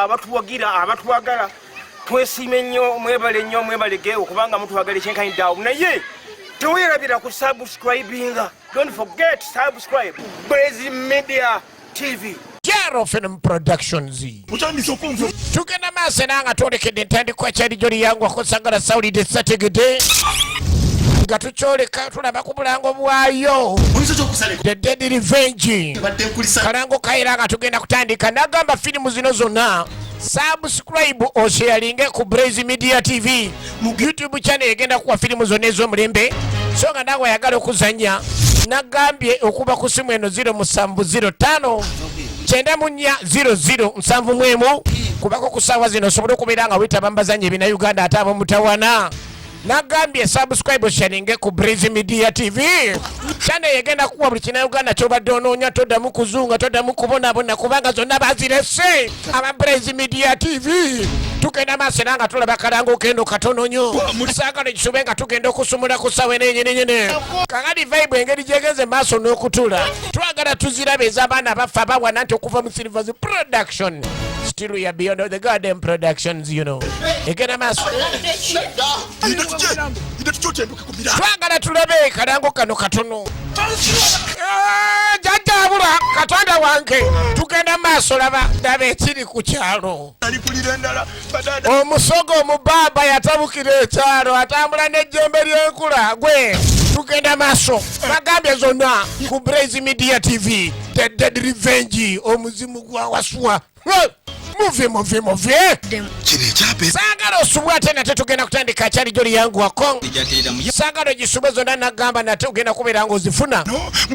abatuwagira abatwagala twesiime nnyo mwebalege okubanga mutwagala ekyenkanyi daawo naye teweerabira ku subscribinga. Don't forget subscribe Brayz Media TV. Jaro Film Productions. Tugenda maaso nanga twolekedde entandikwa kyali joli yangu akusangala sawulidde sategede nga tukyoleka tulaba ku bulango bwayo The Dead Revenge kalango kaera nga tugenda kutandika nagamba filimu zino zonna subscribe osharinge ku Brayz Media TV mu YouTube channel egenda kuwa filimu zonna ez'omulembe so nga nawe ayagala okuzanya nagambye okuba ku simu eno 0705 94007 kubako kusawa zino osobola okubeera nga wetaba mbazanya ebina Uganda ate abo mutawana nagambye subscribe sharinge ku Brayz Media TV channel egenda kuwa buli kina Uganda kyobadde onoonya toddamu kuzunga toddamu kubonabona kubanga zonna bazirese aba Brayz Media TV tugenda maaso nanga tulaba kalango kendo katono nnyo saagala ekisube nga tugenda okusumula ku sawe nenyenenyene kakati vibe engeri gyegeze maaso n'okutula twagala tuzirabe ez'abaana baffe abawana nti okuva mu Silvers Production still we are beyond the goddamn productions you know egenda maaso twagala tulabe kalango kano katono Jajja abula Katonda wange tugenda maaso laba ekiri ku kyalo omusogo omubaba yatabukira ekyalo atambula n'ejjembe ly'enkula gwe tugenda maaso bagambye zonna ku Brayz Media TV The Dead Revenge omuzimu gwa waswa Move. Sagalo osubwa ate nate tugenda kutandika kyali joli yangu wako sagalo gisubwe zonna nagamba nate ogenda kubeera nga ozifuna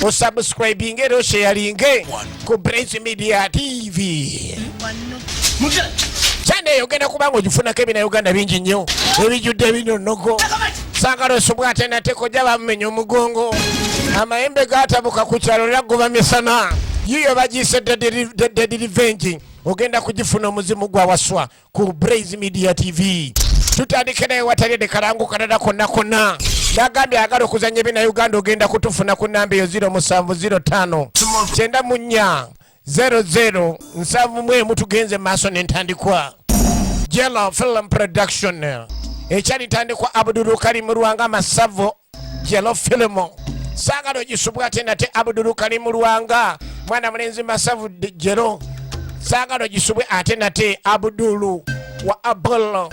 osubscribinge era osharinge ku Brayz Media TV kyane ogenda kubanga ogifunako ebina Uganda bingi nnyo ebijjudde ebinyonogo sagalo osubwa ate nate kojja bamumenya omugongo amayembe gatabuka ku kyalo era goba misana yiyo bagiyise The Dead Revenge ogenda kugifuna omuzimu gwa waswa ku Brayz Media TV tutandike naye watalide kalango kanada konna nagambye agala okuzanya ebina Uganda ogenda kutufuna ku namba eyo 0705 94007 tugenze maaso n'entandikwa Jajja Film Production ekyali ntandikwa Abdul Karim Lwanga Masavo Jajja Film saagala ogisubwa ate nate Abdul Karim Lwanga mwana mulenzi Masavo Jero saagala ogisubwe ate nate Abdulu wa Abul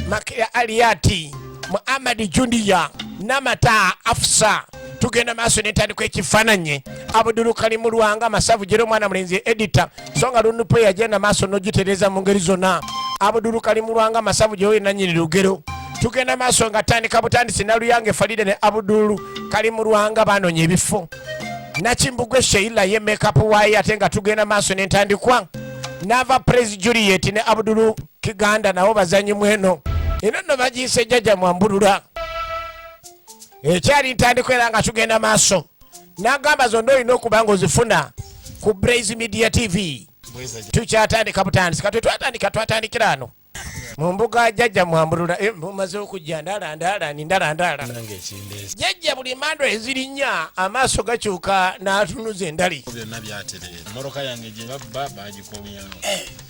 Makia Aliati Muhammad Junior Namata Afsa tugenda maaso n'entandikwa ekifaananyi Abdul Karim Lwanga Masavo Jero mwana mulenzi editor songa lunupe yagenda maaso n'ogitereza mu ngeri zonna Abdul Karim Lwanga Masavo Jero nanyini lugero tugenda maaso nga tandika butandisi naluyange Farida ne Abdul Karim Lwanga banonye ebifo Nachimbugwe Sheila ye makeup waye ate nga tugenda maaso n'entandikwa Nava Praise Juliet ne Abdul Kiganda nabo bazanyi mweno eno no bagiyise Jajja Mwambulula ekyali ntandikwa era nga tugenda maaso nagamba zonna olina okuba nga ozifuna ku Brayz Media TV tukyatandika butandisi katwe twatandikira ano mu mbuga Jajja Mwambulula mumaze okujja ndalandala Jajja buli mando eziri nnya amaaso gakyuka n'atunuza endali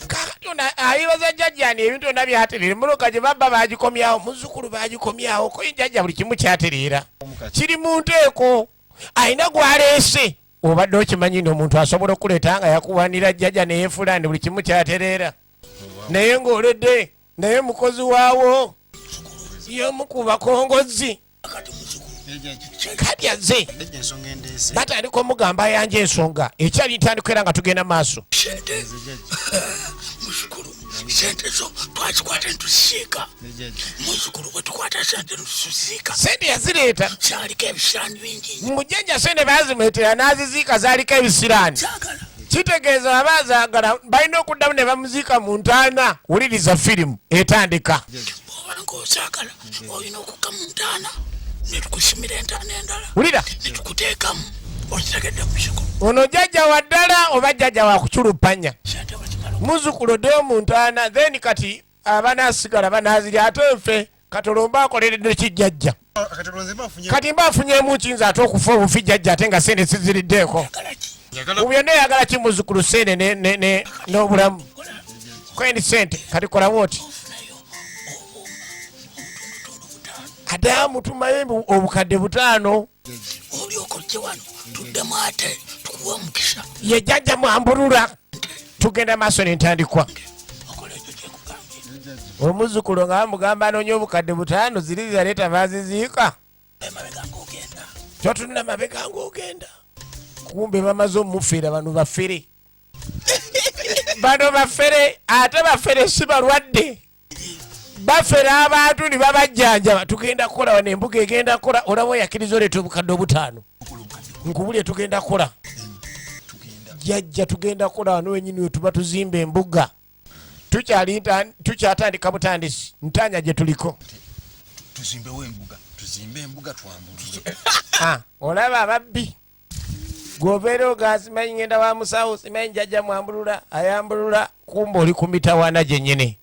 kakati ayibaza Jajja ni ebintu byonna byaterera mmotoka gye babba bagikomyawo muzzukulu bagikomyawo ko Jajja buli kimu kyatereera kiri mu nteeko ayina gwaleese obadde okimanyi n'omuntu asobola okuleeta nga yakuwanira Jajja neyeefula ndi buli kimu kyatereera naye ng'oledde naye mukozi waawo yomukuba kongozi kati azze batandika omugamba ayanja ensonga ekyali ntandika era nga tugenda maaso sente zo twazikwata ntuzisiika muzukulu bwe tukwata sente ntuzisiika sente yazireeta zaaliko ebisiraani bingi mujjajja sente bazimuleetera n'aziziika zaaliko ebisiraani kitegeeza abazaagala balina okuddamu ne bamuziika mu ntaana wuliriza firimu etandika ng'ozaagala olina okukka mu ntaana ne tukusimira entaana endala wulira ne tukuteekamu okitegedde ku kiko ono Jajja wa ddala oba Jajja wa kuculupanya muzzukulu oddeyo mu ntaana then kati abanaasigala banaazirya ate nfe katolomba akoleredde kijjajja kati mba afunyemu kinza ate okufa obufi Jajja ate nga sente siziriddeeko Ubyonna yagala kimuzukulu sente n'obulamu. Kwendi sente kati kola woti. Adamu tumayembe obukadde 5. Olyokoje wano tuddemu ate tukuwa mukisa. Ye Jajja Mwambulula. Tugenda maaso n'entandikwa. Omuzukulu nga bamugamba anoonye obukadde 5 ziri zaleeta baziziika. Totunula mabega ng'ogenda. Kumbe bamaze omufeera bano bafere. Bano bafere ate bafere si balwadde. Bafera abantu ni babajjanja tugenda kukola wano embuga egenda kukola olabo yakiriza oleeta obukadde 5. Nkubulye tugenda kukola. Jajja tugenda kukola wano wenyini we tuba tuzimba embuga. Tukyatandika butandisi ntanya gye tuliko. Tuzimbe embuga twambulule. Olaba ababbi. Gobeera ogasimanyi ngenda wa musawo simanyi Jajja Mwambulula ayambulula kumba oli ku mitawaana gyennyini.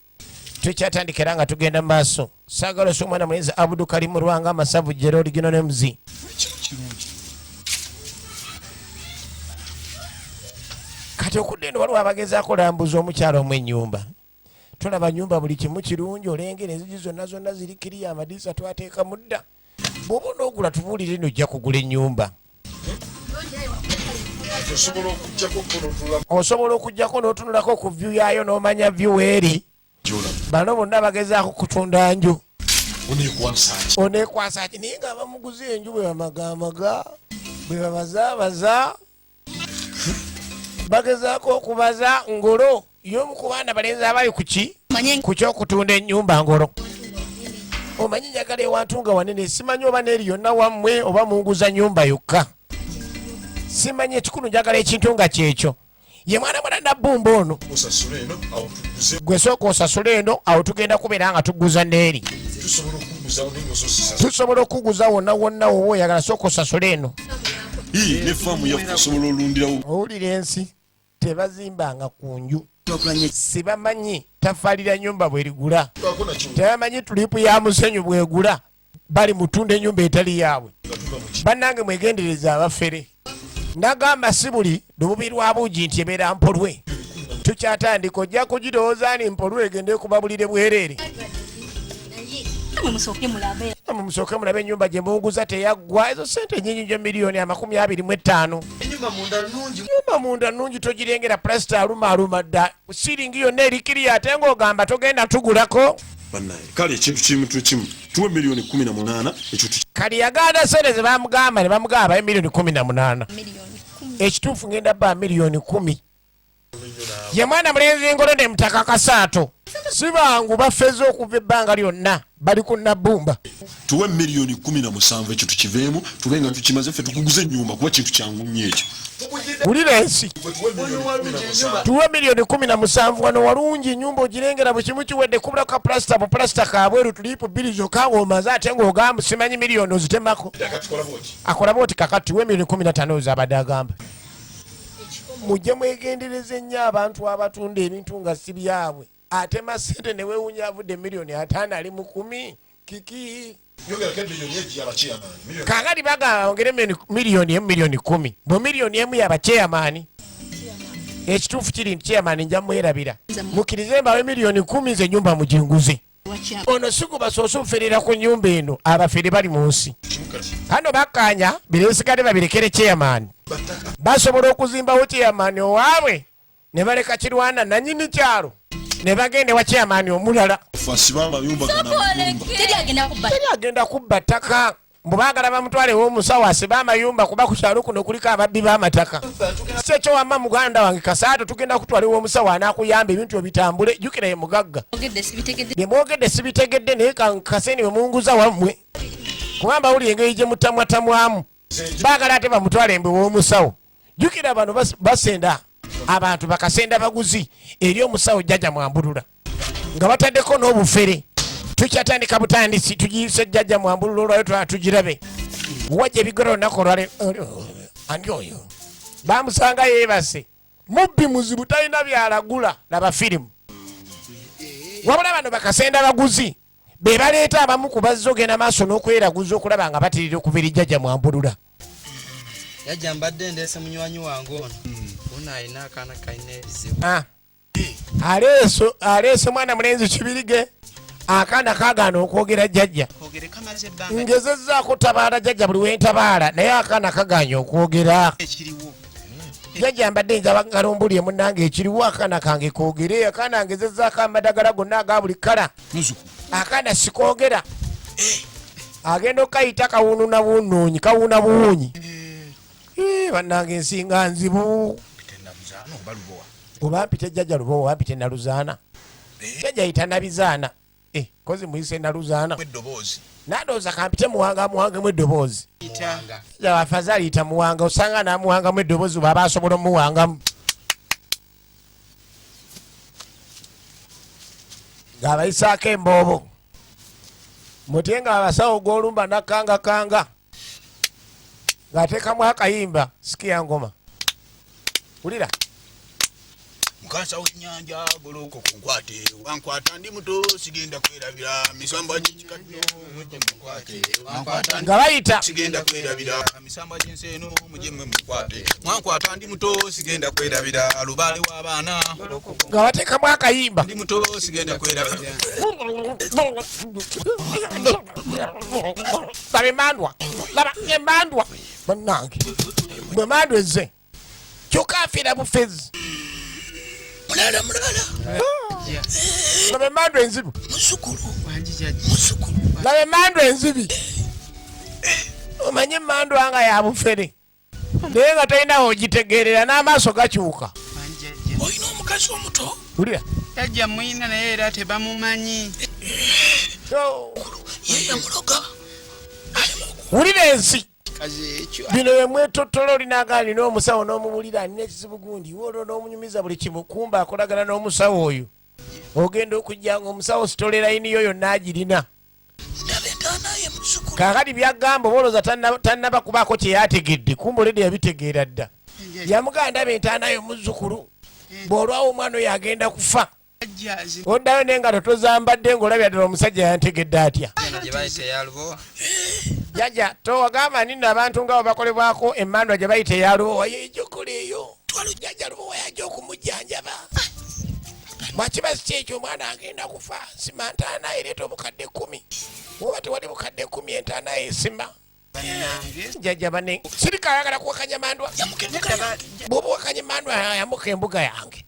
Tukyatandikira nga tugenda mu maaso. Saagala omwana mulenzi Abudu Kalimu Lwanga Masavu Jero Original Nemuzi. Kati okudde eno waliwo abagezaako lambuza omukyalo omw'ennyumba. Tulaba nnyumba buli kimu kirungi olengera enzigi zonna ziri kiriya amadiisa twateeka mudda. Bw'oba onoogula tubuulire nojja kugula ennyumba. Osobola okujjako n'otunulako ku vyu yaayo n'omanya vyu weeri. Bano bonna bagezaako kutunda nju. Oneekwasa ki naye nga bamuguze enju bwe bamagamaga bwe babazaabaza. Bagezaako okubaza ngolo y'omu ku baana balenzi abali ku ky'okutunda ennyumba ngolo. Omanyi njagala ewantu nga wanene simanyi oba n'eri yonna wammwe oba munguza nnyumba yokka. Simanyi ekikulu njagala ekintu nga kyekyo. Ye mwana mwana nabbumba ono. Gwe sooka osasula eno awo tugenda kubeera nga tuguza n'eri. Tusobola okuguza wonna wonna oba oyagala sooka osasula eno. Ne faamu yaffe osobola olundirawo. Owulira ensi tebazimbanga ku nju. Sibamanyi tafaalira nnyumba bwerigula. Tebamanyi tulipu ya musenyu bwegula. Bali mutunda ennyumba etali yaabwe. Bannange mwegendereza abafere. Nagamba si buli lububi lwa buugi nti ebeera mpolwe. Tukyatandika ojja kugirowooza ni mpolwe egende kubabulire bwereere. Musooke mulabe ennyumba gye munguza teyaggwa ezo sente nnyingi gyo miliyoni 25. Nyumba munda nnungi togirengera plasita alumaaluma dda. Siringi yonna erikiriya ate ng'ogamba togenda tugulako. Kale ekintu kimu tuwe miliyoni 18 ekyo kali yaganda sente ze bamugamba ne bamugamba miliyoni 18. Ekituufu ngenda bba miliyoni 10. Ye mwana mulenzi ngolo ne mutaka Kasaato. Si bangu bafeze okuva ebbanga lyonna bali ku Nabbumba. Tuwe miliyoni 17 ekyo tukiveemu tubenga tukimaze ffe tukuguze ennyumba kuba kintu kyangu nnyo ekyo. Wulira ensi. Tuwe miliyoni 17 wano walungi ennyumba ogirengera bwe kimu kiwedde kubula ka plasita bu plasita kabweru tulipu bbiri zokka ng'omaze ate ng'ogamba simanyi miliyoni ozitemako. Akola bwoti kakati tuwe miliyoni 15 zabadde agamba. Mujje mwegendereze nnyo abantu abatunda ebintu nga si byabwe. Ate masente ne weewunya avudde miliyoni 5 ali mu 10 kiki. Kakati bagamba ongere miliyoni 10. Bo miliyoni 1 y'abachairman. Ekituufu kiri nti chairman nja mwerabira. Mukkirize mbawe miliyoni 10 nze ennyumba muginguze. Ono siku basoose oferera ku nnyumba eno abafere bali mu nsi. Hano bakkaanya bireesigale babirekere chairman. Basobola okuzimbawo chairman owaabwe ne baleka Kirwana nannyini kyalo ne bagende wa chairman omulala. Teri agenda kubba ttaka. Mbu baagala bamutwale w'omusawo asibe amayumba kuba ku kyalo kuno kuliko ababbi b'amataka. Si ekyo wamma muganda wange Kasaato tugenda kutwala w'omusawo anaakuyamba ebintu ebitambule jjukira ye mugagga. Bye mwogedde sibitegedde naye kaseni we munguza wammwe. Kubanga wuli engeri gye mutamwatamwamu. Baagala ate bamutwale mbe w'omusawo. Jjukira bano basenda abantu bakasenda baguzi eri omusawo Jajja Mwambulula. Nga bataddeko n'obufere. Tukyatandika butandisi tugiyise Jajja Mwambulula olwayo tugirabe. Wajja ebigoro olunaku olwale ani oyo. Bamusanga yeebase. Mubbi muzibu talina byalagula laba firimu. Wabula bano bakasenda baguzi. Be baleeta abamu ku bazze ogenda maaso n'okweraguza okulaba nga batirira okuva eri Jajja Mwambulula. Jajja mbadde ndese munywanyi wange ono. Ono alina akaana kalina ebizibu. Aleese mwana mulenzi kibirige. Akaana kaagaana okwogera jjajja. Kwogere kamaze ebbanga. Ngezezzaako tabaala jjajja buli wentabaala naye akaana kagaanye okwogera. Ekiriwo. Jjajja mbadde njaba ngalombulye munnange ekiriwo akaana kange koogere. Akaana ngezezzaako amadagala gonna aga buli kkala. Akaana sikoogera. Agenda okayita kawunu na buwunnunyi kawuna buwunyi. Bannange ensinga nzibu. Oba mpite jjajja lubowa oba mpite naluzaana. Jjajja yita nabizaana. Kozi muyise naluzaana. Nadooza kampite muwanga mu eddoboozi. Jjajja wafazaali yita muwanga osanga namuwangamu eddoboozi bw'aba asobola omuwangamu. Ng'abayisaako emboobo. Mutye nga abasawo gw'olumba nakangakanga. Ng'ateekamu akayimba sikiya ngoma. Wulira. Mukasa w'ennyanja goloko kunkwate wankwata ndi muto sigenda kwerabira misamba gy'ekikaddo mujje munkwate wankwata nga bayita sigenda kwerabira misamba gy'enseeno mujje munkwate wankwata ndi muto sigenda kwerabira alubale w'abaana nga bateekamu akayimba ndi muto sigenda kwerabira laba emmandwa bannange bwe mandwa ezze kyokka afiira bufezi mulala laba emmandwa enzibu musukulu laba emmandwa enzibi omanye emmandwa nga ya bufere naye nga talinawo ogitegeerera n'amaaso gakyuka olina omukazi omuto wulira Jajja mwina naye era tebamumanyi. yeyamuloga wulira ensi Kazi ekyo. bino bemwetottolo olinaga alina omusawo n'omubulira alina ekizibu gundi woolwo n'omunyumiza buli kimu kumba akolagana n'omusawo oyo ogenda okujja nga omusawo sitolera yiniyo yonna agirina ndaba entaana ye musukulu kaakati byagamba obaolooza tannaba kubaako kye yategedde kumba oledi yabitegeera dda yamugamba ndaba entaanayo muzzukulu bw'olwawo omwana oyo agenda kufa oddayo naye nga totozambadde ng'olabya ddala omusajja yantegedde atya Gye bayita eyalubowa. jajja towagamba nino abantu nga bakolebwako emmandwa gye bayita eyalubowa yejokola eyo twalo jajja lubowa yajja okumujjanjaba bwakiba si kyekyo omwana agenda kufa sima ntaana ereeta obukadde 10 oba tewali bukadde 10 entaana esima jajja bane sirika ayagala kuwakanya mandwa bw'oba wakanya mandwa yamuka embuga yange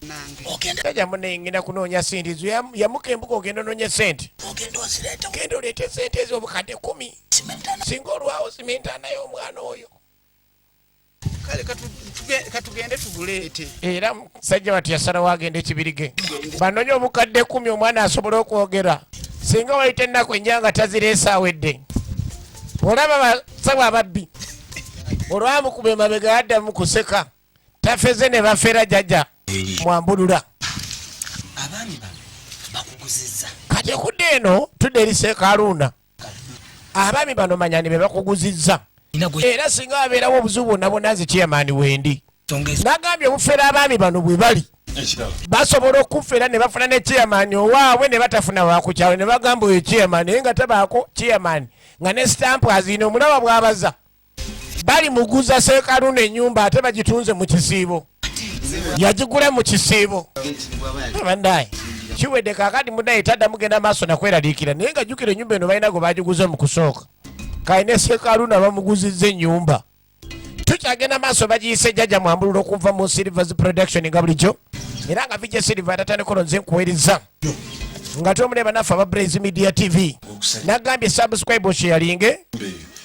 jajja mune ngenda kunoonya sente ezo yamuka embuga ogenda onoonya sente genda oleete sente ezo obukadde 10 singa olwawo sima entaana y'omwana oyo Kale katugende tubuleete. era musajja wati yasalawo agenda ekibirige banonye obukadde 10 omwana asobole okwogera singa wayita ennaku enjanga tazireese awedde olaba basawo ababbi olwamukuba emabega yaddamu kuseka tafeze ne bafera jajja mwambulula abaami bano bakuguzizza kati okudde eno tudde eri seekaluuna abaami bano manyani be bakuguzizza era singa wabeerawo obuzibu bwonna bwonna nze chairman wendi nagambye obufera abaami bano bwe bali basobola okufera ne bafuna ne chairman owaabwe ne batafuna wakukyalo ne bagamba oyo chairman naye nga tabaako chairman nga ne stampu azina omulaba bw'abaza bali muguza seekaluuna ennyumba ate bagitunze mu kisiibo yagigula mu kisiibo bandaye kiwedde kaakati munaye tadda mugenda maaso nakweraliikira naye nga jjukira ennyumba eno balina gwe bagiguze mu kusooka kalina seekaluuna bamuguzizza ennyumba tukyagenda maaso bagiyise Jajja Mwambulula okuva mu Silvers Production nga bulijjo era nga vijja Silver atatandikono nze nkuweereza nga tomuleba naffe aba Brayz Media TV nagambye subscribe osharinge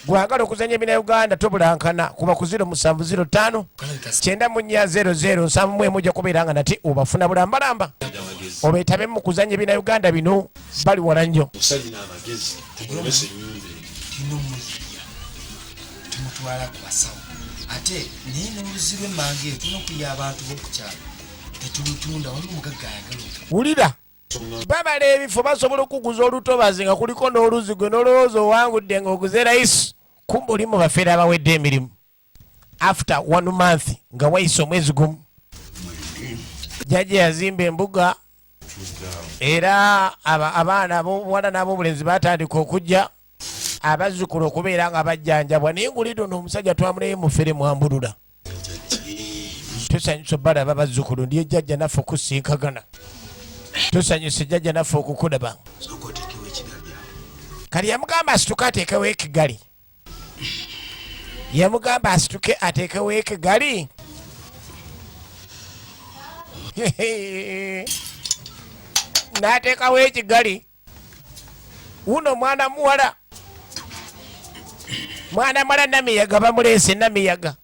gwagala okuzanya ebina Uganda tobulankana kuba ku 0705 9400 nsamu ojja kubeera nga nati obafuna bulambalamba obeetabe mu kuzanya ebina Uganda bino bali wala nnyo tumutwala ku basawo ate naye n'oluzi lw'emmanga eyo tulina okuya abantu b'okukyalo tetulutunda wali omugagga ayagala wulira babala ebifo basobola okuguza olutobazi nga kuliko n'oluzi gwe n'olowooza owangudde ng'oguze layisi kumba oli mu bafeera abawedde emirimu after 1 month nga wayise omwezi gumu jjajja yazimba embuga era abaana ab'obuwala n'ab'obulenzi batandika okujja abazzukulu okubeera nga bajjanjabwa naye ngulidde ono omusajja twamuleyo mufere Mwambulula tusanyusa balaba bazzukulu ndiye jjajja naffe okusinkagana tusanyuse jjajja naffe okukulaba kali yamugamba asituke ateekewo ekigali yamugamba asituke ateekewo ekigali n'ateekawo ekigali uno mwana muwala namiyaga bamuleese namiyaga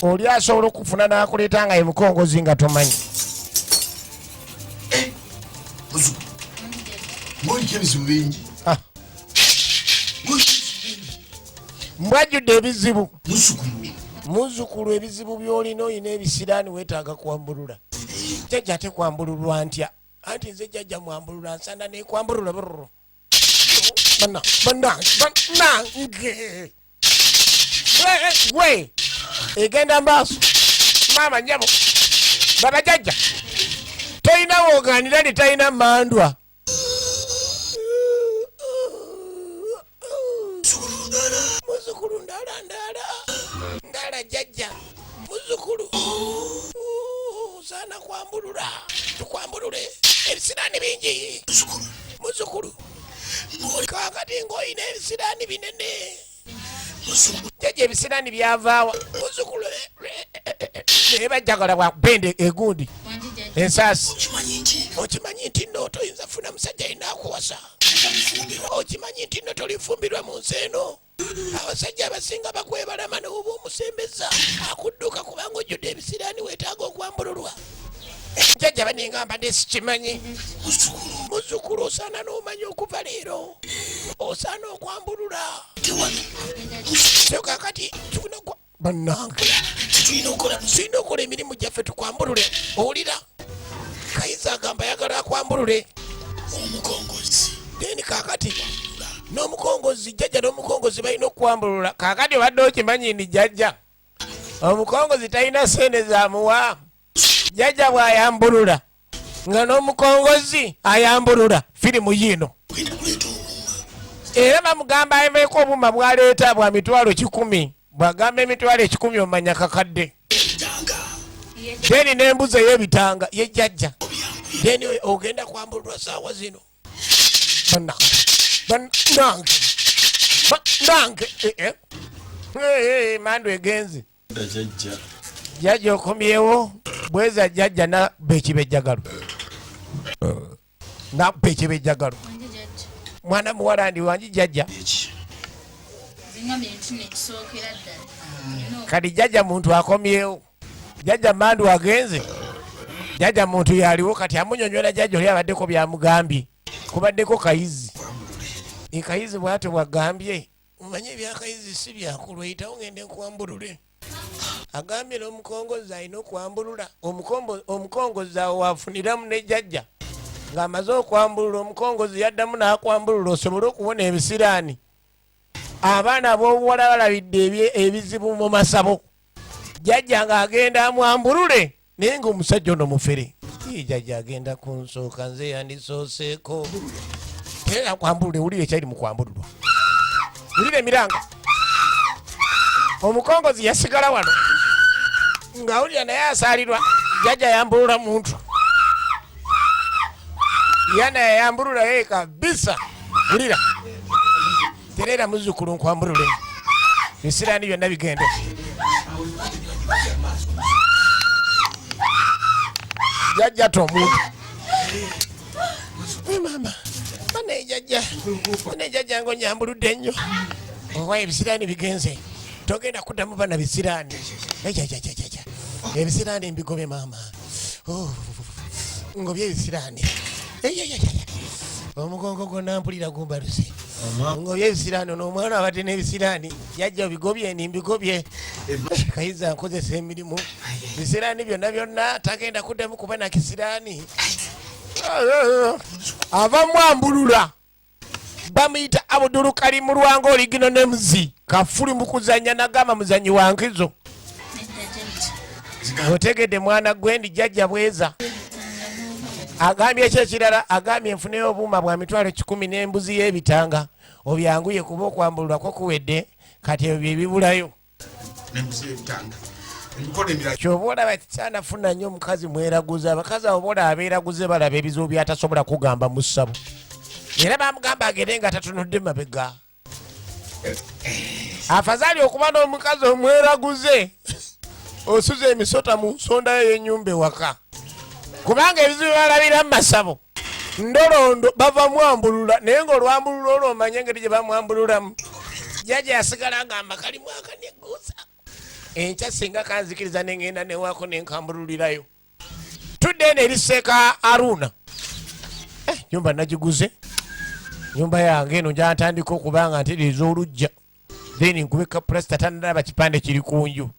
oli asobola okufuna n'akuleeta nga ye mukongozi nga tomanyi mbwajjudde ebizibu muzzukulu ebizibu by'olina oyina ebisiraani weetaaga kwambulula jjajja ate kwambululwa ntya anti nze jjajja Mwambulula nsana nekwambulula brr banange gwe egenda mbaaso maama nyabo baba jjajja toyina wooganira ne talina mandwa muzzukulu ndaala jjajja muzzukulu saana kwambulula tukwambulule ebisiraani bingi muzzukulu kakati ng'oyina ebisiraani binene jjajja ebisiraani byavaawa muzzukulu naye bajjagala bwakupende egundi ensaasi okimanyi nti nno toyinza funa musajja alina akuwasa okimanyi nti nno tolifumbirwa mu nsi eno abasajja abasinga bakwebalama noba omusembeza akudduka kubanga ojjudde ebisiraani weetaaga okwambululwa jjajja banengamba nesikimanyi muzzukulu osaana n'omanya okuva leero osaana okwambulula kakati bannange tulina okola emirimu gyaffe tukwambulule owulira kayiza agamba ayagala akwambulule omukongozi deni kakati n'omukongozi jjajja n'omukongozi balina okukwambulula kakati obadde okimanyi ndi jjajja omukongozi talina sente zamuwa jjajja bw'ayambulula nga n'omukongozi ayambulula firimu yino era bamugamba aveeko obuma bwaleeta bwa mitwalo 100 bwagamba emitwalo 100 omanya kakadde deni n'embuzi ey'ebitanga ye jjajja deni ogenda kwambululwa saawa zino nange mandu egenzi jjajja okomyewo bweza jjajja nabba ekibejjagalo nabba ekibejjagalo mwana muwala ndi wangi jjajja kati jjajja muntu akomyewo jjajja mandu agenze jjajja muntu yaliwo kati amunyonyola jjajja oli abaddeko byamugambye kubaddeko kayizi ekayizi bwate bwagambye mumanye ebyakayizi si byakulwa yitawo ngende nkwambulule agambye n'omukongozi alina okwambulula omukongozi awo wafuniramu ne jjajja ng'amaze okwambulula omukongozi yaddamu n'akwambulula osobole okubona ebisiraani abaana b'obuwala balabidde ebizibu mu masabo jjajja ng'agenda amwambulule naye ng'omusajja ono mufere jjajja agenda kunsooka nze yandisooseeko era kwambulule wulire ekyali mu kwambululwa wulire emiranga omukongozi yasigala wano ng'awulira naye asaalirwa jjajja yambulula muntu yana yayambulula ye kabisa wulira terera muzzukulu nkwambulule bisiraani byonna bigende jjajja tomuntu mama bane jjajja ng'onyambuludde nnyo owa ebisiraani bigenze togenda kuddamu bana bisiraani ebisiraani mbigobe maama ngobye ebisiraani omugongo gwonna mpulira gumbaluse ngobye ebisiraani n'omwana abadde n'ebisiraani jjajja obigobye nimbigobye kayiza nkozesa emirimu bisiraani byonna tagenda kuddamu kuba na kisiraani ava Mwambulula bamuyita Abudulu Kalimu Lwanga oligino ne muzi kafuli mu kuzannya nagamba muzanyi wa nkizo otegedde mwana gwendi jjajja bweza agambye ekyekirala agambye enfuneyo obuuma bwa mitwalo 10 n'embuzi y'ebitanga obyanguye kuba okwambululwa ko kuwedde kati ebyo bye bibulayo kyoba olaba kikyanafuna nnyo omukazi mweraguze abakazi abo boolaba beeraguze balaba ebizibu byatasobola kugamba mu ssabo era bamugamba agende nga tatunudde mabega afazaali okuba n'omukazi omweraguze osuza emisota mu nsonda yo y'ennyumba ewaka kubanga ebizibu balabira mu masabo ndolondo bava Mwambulula naye ng'olwambulula olwo omanye engeri gye bamwambululamu jjajja yasigala ngamba kalimu akaneguusa enkya singa kanzikiriza nengenda newaako nenkambululirayo tudde eno eriseeka Aruna nyumba nagiguze nyumba yange eno gyantandika okubanga ntereeza olujja then nkubeka pulasta tandalaba kipande kiri ku nju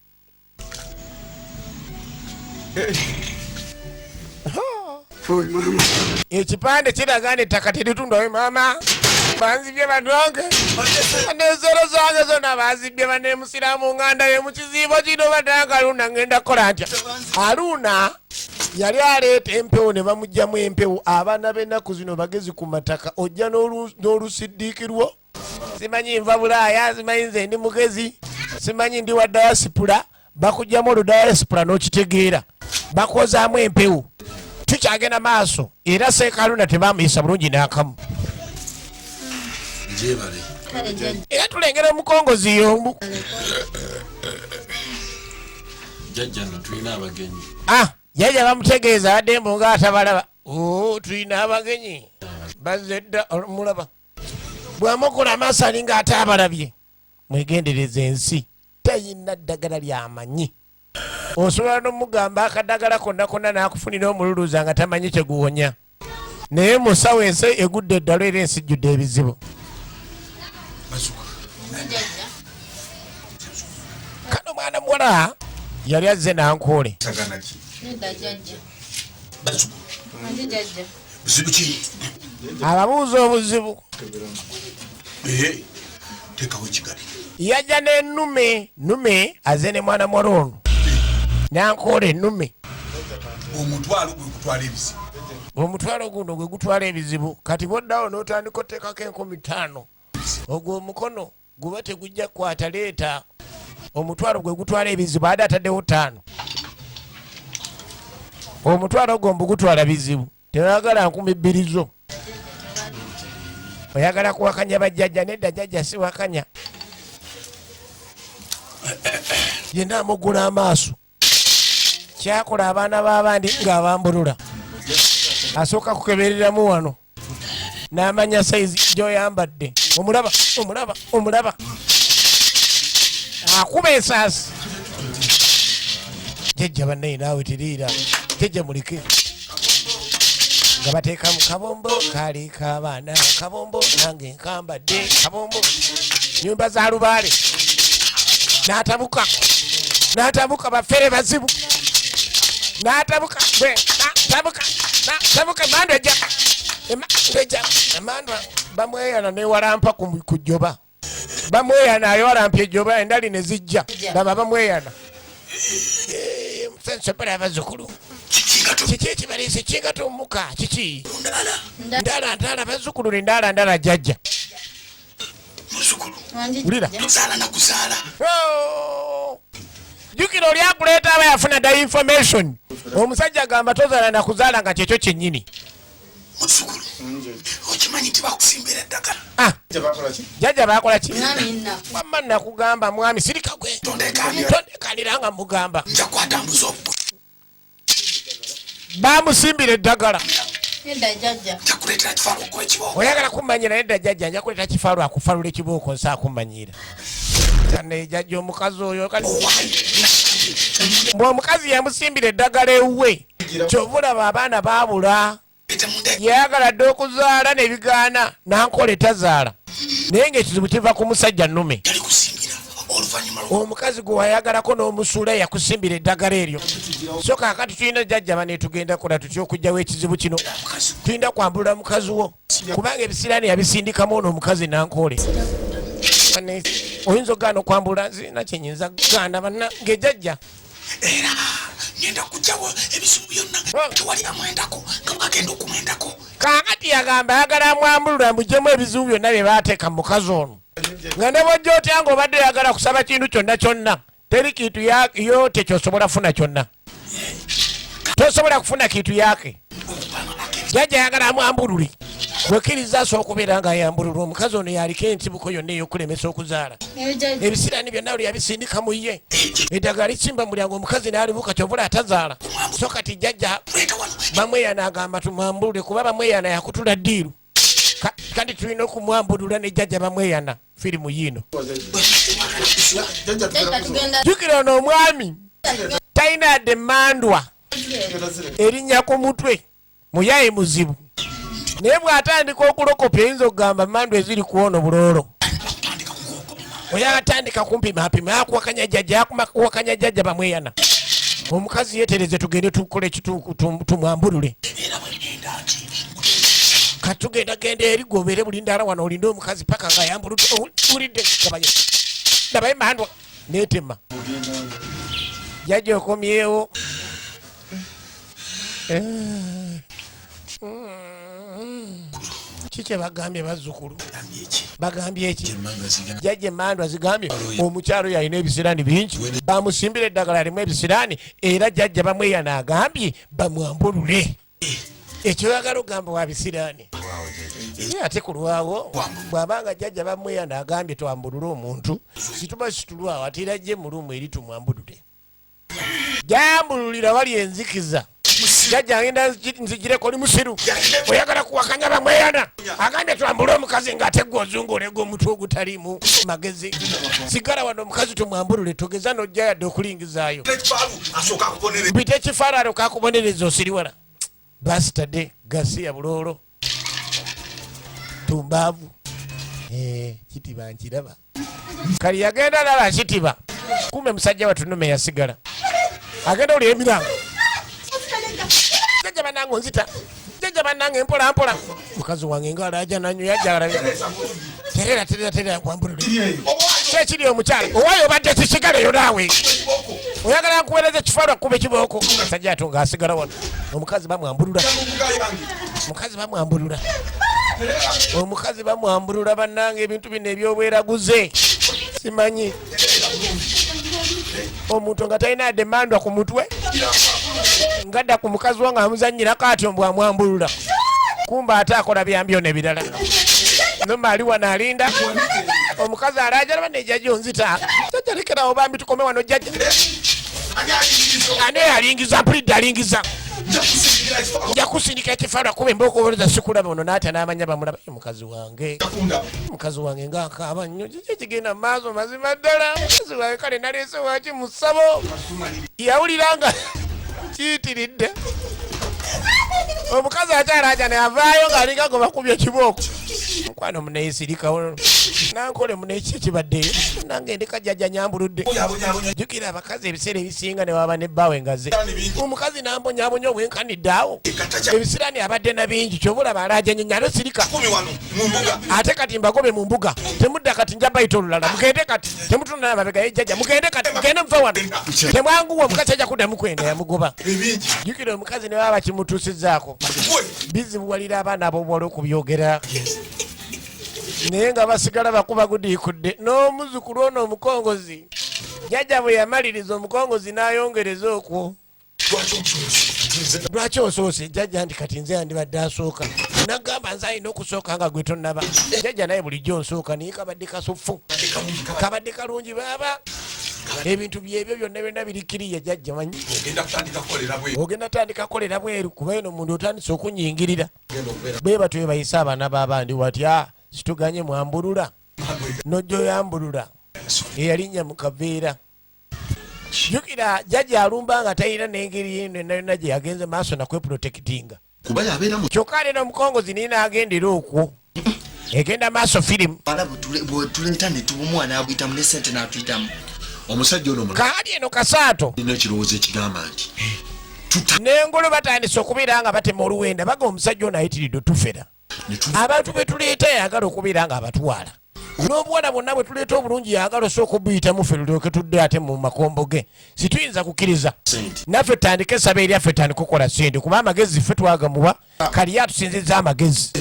ekipande kiraga n'ettaka teritundwayo maama banzibye banonge nezero zange zonna banzibye banemusiramu nganda ye mu kizibo kino badanga Aruna ngenda kukola ntya Aruna yali aleeta empewo ne bamugjamu empewo abaana b'ennaku zino bagezi ku mataka ojja n'olusiddiikirwo simanyi nva Bulaaya simanyi nze ndi mugezi simanyi ndi wa dayasipula bakugjamu oludayasipula n'okitegeera bakozaamu empewo tukyagenda maaso era Seeka Aruna tebamuyisa bulungi n'akamu era tulengera omukongozi yombu jjajja no tulina abagenyi jjajja bamutegeeza adde mbu nga atabalaba tulina abagenyi bazze dda mulaba bw'amukola amaaso alinga ate abalabye mwegendereza ensi tayina ddagala lyamanyi osobola n'omugamba akadagala konna konna n'akufunira omululuuza nga tamanyi kyeguwonya naye musawo ensi egudde eddalo era ensi jjudde ebizibu kano mwana muwala yali azze nankole ababuuza obuzibu yajja n'ennume azze ne mwana muwala ono nankole ennume omutwalo guno gwe gutwala ebizibu kati boddawo n'otandika oteekako 50 ogwo omukono guba tegujja kukwata leeta omutwalo gwe gutwala ebizibu ade ataddewo 5 omutwalo gwo gutwala bizibu tewagala 2,000 zo oyagala kuwakanya bajjajja nedda jjajja si wakanya yenna amugula amaaso kyakola abaana b'abandi ng'abambulula asooka kukebereramu wano n'amanya sayizi gy'oyambadde omulaba akuba ensaasi jjajja bannaye naawe teriira jjajja muleke nga bateeka mu kabombo kaleeka abaana kabombo nange nkambadde kabombo nyumba za lubaale n'atabuka bafere bazibu n'atabuka emandwa bamweyana newalampa ku jjoba bamweyana ayewalampya ejjoba endali ne zijja laba bamweyana nsopera abazzukulu kiki ekibaliisi kingata omuka kiki ndala bazzukulu ndala jjajja ulira jjukira oli akuleeta aba yafuna da information omusajja agamba tozaala nakuzaala nga kyekyo kyennyini jjajja bakola ki wamma nakugamba mwami sirika gwe tondekanira nga mugamba bamusimbira eddagala oyagala kumanyira nedda jjajja nja kuleeta kifaalu akufalula ekibooko nsa akumanyira kane jjajja omukazi oyo bw'omukazi yamusimbira eddagala ewuwe kyovulaba abaana baabula yayagala dde okuzaala nebigaana nankole tazaala naye ngaekizibu kiva ku musajja nnume omukazi gwe wayagalako n'omusuula yakusimbira eddagala eryo so kaakati tulina jjajja banetugenda kola tutya okugjawo ekizibu kino tulina kwambulula mukazi wo kubanga ebisiraani yabisindikamu ono omukazi nankole oyinza ogaana okwambulula nzirina kyenyinza kugaana banna ng'ejjajja era ngenda kujawo ebisubu byonna tewali amwendako nga agenda okumwendako. Kaakati yagamba ayagala Mwambulula mujjemu ebizibu byonna bye baateeka mu mukazi ono. Nga ne bw'ojja otya ng'obadde oyagala kusaba kintu kyonna kyonna teri kintu yote kyosobola kufuna kyonna. Tosobola kufuna kintu yake. Jajja ayagala Mwambulule. Wekkiriza asooka okubeera nga ayambulula omukazi ono yaliko ensibuko yonna ey'okulemesa okuzaala. Ebisiraani byonna buli yabisindika mu ye. Eddagala lisimba mu mulyango omukazi n'alibuka kyovula atazaala. So kati jajja bamweyana agamba tumwambulule kuba bamweyana yakutula ddiiru. Kandi tulina okumwambulula ne jajja bamweyana firimu yiino. Jjukira ono omwami talina yadde mandwa erinnya ku mutwe muyaye muzibu. Naye bw'atandika okulokopa eyinza okugamba mandwa eziri kuwono buloolo. Oyatandika kumpimapima yakuwakanya jjajja bamweyana. Omukazi yeetereze tugende tukole ekituuku tumwambulule. Katugenda genda eri gobeere buli ndaala wano olinde omukazi paka nga yambuludde olidde gabaye. Ndabaye mandwa neetema. Jjajja okomyewo. Kiki bagambye bazzukulu? Bagambye eki? Jjajja emmandwa zigambye omukyalo yalina ebisiraani bingi bamusimbira eddagala limu ebisiraani era jjajja bamweyana agambye bamwambulule. Ekyoyagala ogamba wa bisiraani. Ate ku lwawo bw'abanga jjajja bamweyana agambye twambulule omuntu situba situlwawo ate era jje mulumu eri tumwambulule. Jambululira wali enzikiza. Jjajja agenda nzigireko oli musiru. Oyagala kuwakanya bamweyana. Agambye twambule omukazi ng'ate gwe ozunguulega omutwe ogutalimu magezi. Sigala wano omukazi tumwambulule tugeza n'ojja yadde okulingizaayo. Mpite ekifaalaalo kakubonereza osiriwala. Bastade Gasiya Buloolo Tumbaavu Kitiba nkiraba. Kali yagenda lala Kitiba. Kumbe musajja watunume yasigala. Agenda oli emiranga. Jjajja bannange onzita. Jjajja bannange mpola mpola. Mukazi wange nga alaja nanyo yajjala. Terera kwambulule. Kyekiri omukyala. Owaayo obadde kisigaleyo naawe. Oyagala nkuweereza ekifaanwa kkuba ekibooko. Musajja atunga asigala wano. Omukazi bamwambulula. Omukazi bamwambulula. Omukazi bamwambulula bannange ebintu bino ebyobweraguze. Simanyi. Omuntu nga talina yadde mandwa ku mutwe. Ngadda ku mukazi wange amuzannyirako atyo mbw amwambulula. Kumba ate akola byambyo n'ebirala. Noma ali wano alinda. Omukazi alaajala bane jjajja onzita. Jjajja lekerawo bambi tukome wano jjajja. Ane alingiza mpulidde alingiza. Nja kusindika ekifaanwa kuba embooko oboleza sikulaba ono n'atya n'amanya bamulaba. Mukazi wange. Mukazi wange ng'akaaba nnyo. Kigenda mu maaso mazima ddala. Mukazi wange kale naleese waaki mu ssabo. Yawulira nga kiyitiridde. Omukazi akyalaaja ne avaayo ng'alinga gwe bakubye ekibooko. Mukwano muneeyisirikawo. Nankole muneeki ekibaddeyo. Nange ndeka jjajja nyambuludde. Jjukira abakazi ebiseera ebisinga ne baba n'ebbaawe ngaze. Omukazi n'ambonyaabonya obwenkanidde awo. Ebisiraani abadde na bingi kyobulaba alaaja nnyo nyalo sirika. Ate kati mbagobe mu mbuga. Temudda kati nja bayita olulala. Mugende kati. Temutunda n'amabega y'ejjajja. Mugende kati. Mugende muva wano. Temwanguwa omukazi ajja kudda mukwenda yamugoba. Jjukira omukazi ne baba kimutuusizzaako. Bizibuwalira abaana ab'obuwala okubyogera. Naye nga basigala bakuba gudiikudde n'omuzukulu ono omukongozi. Jjajja bwe yamaliriza omukongozi n'ayongereza okwo. Lwaki osoose? Jjajja nti kati nze yandibadde asooka. Nagamba nze alina okusooka nga gwe tonnaba. Jjajja naye bulijjo nsooka naye kabadde kasuffu. Kabadde kalungi baaba. Ebintu byebyo byonna byonna birikiriye jjajja manyi. Ogenda tandika kolera bweru kuba eno omuntu otandise okunyingirira. Bwe batwe bayise abaana b'abandi watya situganye mwambulula. Nojja oyambulula. Eyalinnya mu kaveera. Jjukira jjajja alumba nga talina n'engeri yonna yonna gye yagenze maaso nakweprotectinga. Kyokka leero omukongozi niye n'agendera okwo. Egenda maaso firimu. Bwetuleeta ne tubumuwa n'abuyitamu ne ssente n'atuyitamu. Omusajja ono kaali eno kasaato. Nina ekirowoozo ekigamba nti n'engolo batandise okubeera nga batema oluwenda baga omusajja ono ayitiridde tufera. Abantu be tuleeta yagala okubeera nga abatwala. n'obuwala bwonna bwe tuleeta obulungi yagala osooka obuyitamu ffe tulyoke tudde ate mu makombo ge situyinza kukkiriza naffe tutandike esaba eryaffe tutandike okukola sente kuba amagezi ffe twagamuwa kali atusinziza amagezi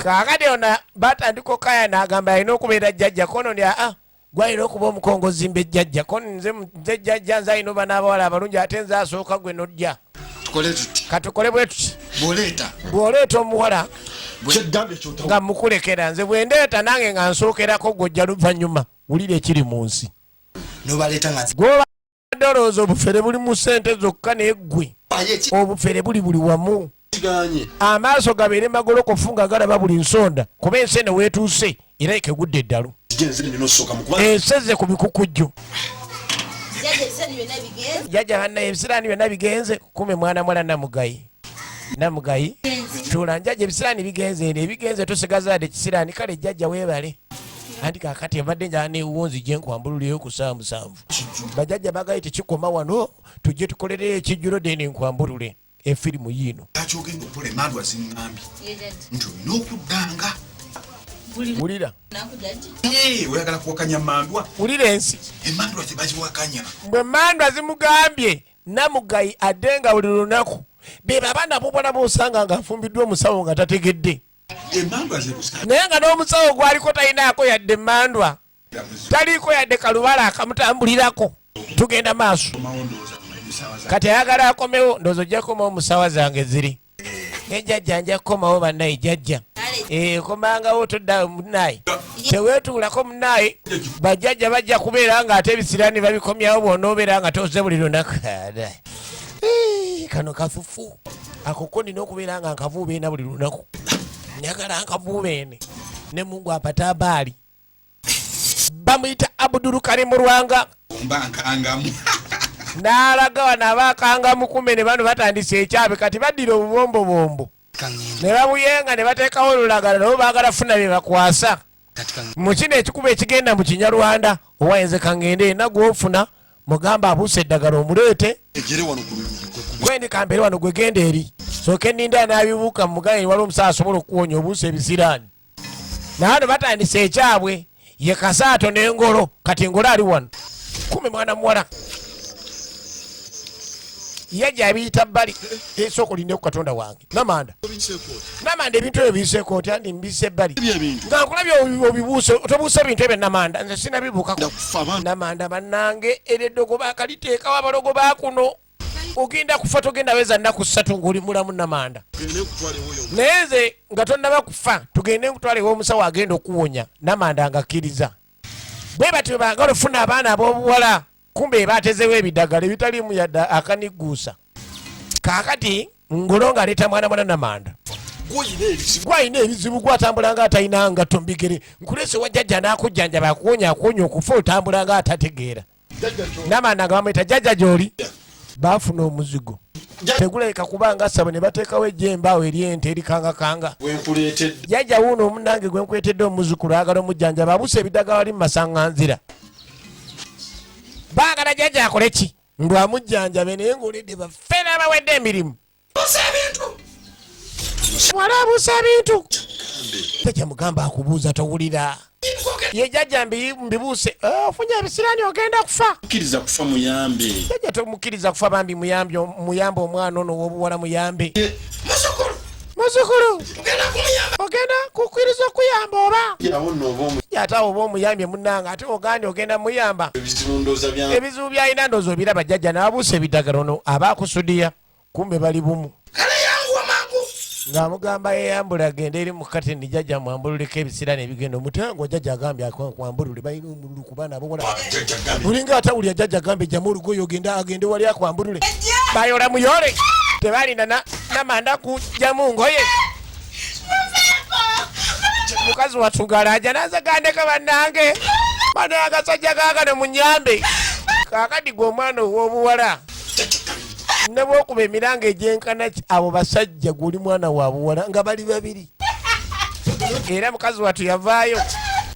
kaakati ona batandika okaya n'agamba alina okubeera jjajja kono aa gwalina okuba omukongozi mbe jjajja kono nze jjajja nze alina oba n'abawala abalungi ate nze asooka gwe nojja katukole bwe tuti bw'oleeta omuwala nga mukulekera nze bwe ndeeta nange nga nsookerako gwojja luvannyuma wulira ekiri mu nsi gwobadde olowooza obufere buli mu ssente zokka naye ggwe obufere buli wamu amaaso gabeere magolokofu nga galaba buli nsonda kuba ensi eno weetuuse era ekegudde eddalu enseze ku bikukujju jjajja bannaye ebisiraani byonna bigenze kume mwana mwala namugayi tula njajja ebisiraani bigenze eno ebigenze tosigaza ade kisiraani kale jjajja weebale anti kakati evadde njala newuwonzi gye nkwambululeyo ku 7 bajjajja bagayi tekikoma wano tujje tukolereyo ekijjulo deni nkwambulule efirimu yiino wulira oyagala kuwakanya mandwa wulira ensi emandwa tebaziwakanya bwe mandwa zimugambye namugayi adde nga buli lunaku be babaana bobona bosanga nga afumbiddwa omusawo nga tategedde naye nga n'omusawo gwaliko talinaako yadde mandwa taliiko yadde kalubala akamutambulirako tugenda maaso kati ayagala akomewo ndowooza ojja kukomawo omusawa zange ziri nejjajja nja kukomawo bannaye jjajja komangawo todda munaye teweetuulako munaye bajjajja bajja kubeera nga ate ebisiraani babikomyawo bw'onoobeera nga toze buli lunaku kano kafufu akoko nina okubeera nga nkavuubeena buli lunaku njagala nkavuubeene ne mungu apatabaali bamuyita Abdul Karim Lwanga n'alaga wano abaakangamu kume ne bano batandise ekyabe kati baddira obubombobombo ne babuyenga ne bateekawo olulagala nabo baagala funa bye bakwasa mu kino ekikuba ekigenda mu Kinyarwanda owayenze kangende nagwofuna mugamba abuuse eddagala omuleete gwendi kambeere wano gwegenda eri sooke nninda n'abibuuka mugaye wali omusawo asobola okuwonya obuuse ebisiraani naano batandise ekyabwe ye Kasaato n'Engolo kati Engolo ali wano kume mwana muwala yajja abiyita bbali esooka olinde ku Katonda wange namanda ebintu ebyo biyiseeko oti andi mbise ebbali nga nkulabye obibuuse tobuuse bintu ebyo namanda nze sinabibuukako namanda bannange era eddogo bakaliteekawo abalogo bakuno ogenda kufa togenda weza nnaku 3 ng'oli mulamu namanda naye nze nga tonnaba kufa tugende nkutwala ew'omusawo agenda okuwonya namanda ngakkiriza bwe batyo baagala ofuna abaana ab'obuwala kumbe batezewo ebiddagala ebitaliimu yadda akanigguusa kaakati Ngolo ng'aleeta mwana namanda gwayina ebizibu gwatambula nga atalina ngatto mbigere nkulese wajjajja n'akujjanjaba akuwonya okufa otambula nga atategeera namanda nga bamuyita jjajja gy'oli baafuna omuzigo tegulabika kubanga asaba ne bateekawo ejjembaawo eryente erikangakanga jjajja wuuno omunange gwe nkwetedde omuzukulu ayagala omujjanjaba abuuse ebiddagala wali mu masaŋŋanzira baagala jjajja akole ki ndw amujjanjabe naye ng'oledde baffeera abawedde emirimu mwala abuusa ebintu jjajja mugamba akubuuza towulira ye jjajja mbibuuse ofunye ebisiraani ogenda kufa jjajja tomukkiriza kufa bambi muyambe omwana ono w'obuwala muyambe muzukulu ogenda kukkiriza okuyamba oba ate awo oba omuyambye munnange ate ogandi ogenda muyamba ebizibu byalina ndoozi obiraba jjajja n'abuusa ebiddagala ono abaakusudiya kumbe bali bumu ng'amugamba yeyambula agende eri mu kateni jjajja mwambululeko ebisiraani ebigenda omutango jjajja agambye akwambulule balina omululu ku baana abobola bulinga atawulya jjajja agambye jjamu olugoye agende wali akwambulule bayola muyole tebalina namanda kujjamu ngoye mukazi watugala aja naza gandeka bannange bano agasajja gaagano munyambe kaakati gwe omwana ow'obuwala ne bwokuba emiranga egyenkana abo basajja guli mwana wa buwala nga bali babiri era mukazi watu yavaayo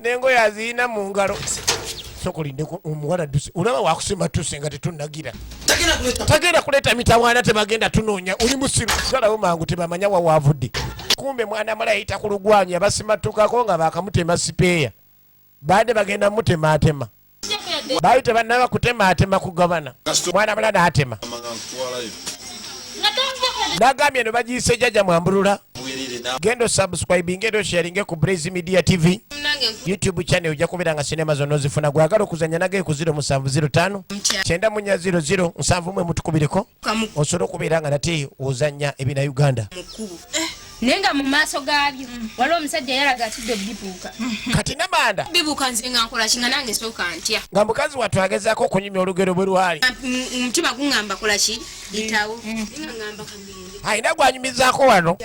n'engoye aziyina mu ngalo sokolindeko omuwala duse olaba wakusima tuse nga tetunagira tagenda kuleeta mitawaana tebagenda tunoonya oli musiru galawo mangu tebamanya wawaavudde kumbe mwana mala yayita ku lugwanya basimattukako nga bakamutema sipeeya baade bagenda mutemaatema baali tebannaba kutemaatema ku gavana mwana mala n'atema n'agambye no bagiyise Jajja Mwambulula genda subscribe ngendo sharing ku Brayz Media TV YouTube channel ojja kubeera nga sinema zonna ozifuna gwagala okuzanya nage ku 0705 900 712 osobola okubeera nga nate ozanya ebina Uganda nenga mu maaso gaabyo waliwo omusajja yalaga atudde bibuuka kati namanda bibuuka nze nga nkola kinga nange sooka ntya nga mukazi wattu agezaako okunyumya olugero bwe lwali omutima guŋŋamba kola ki litawo ŋŋamba kamende ayina gwanyumizaako wano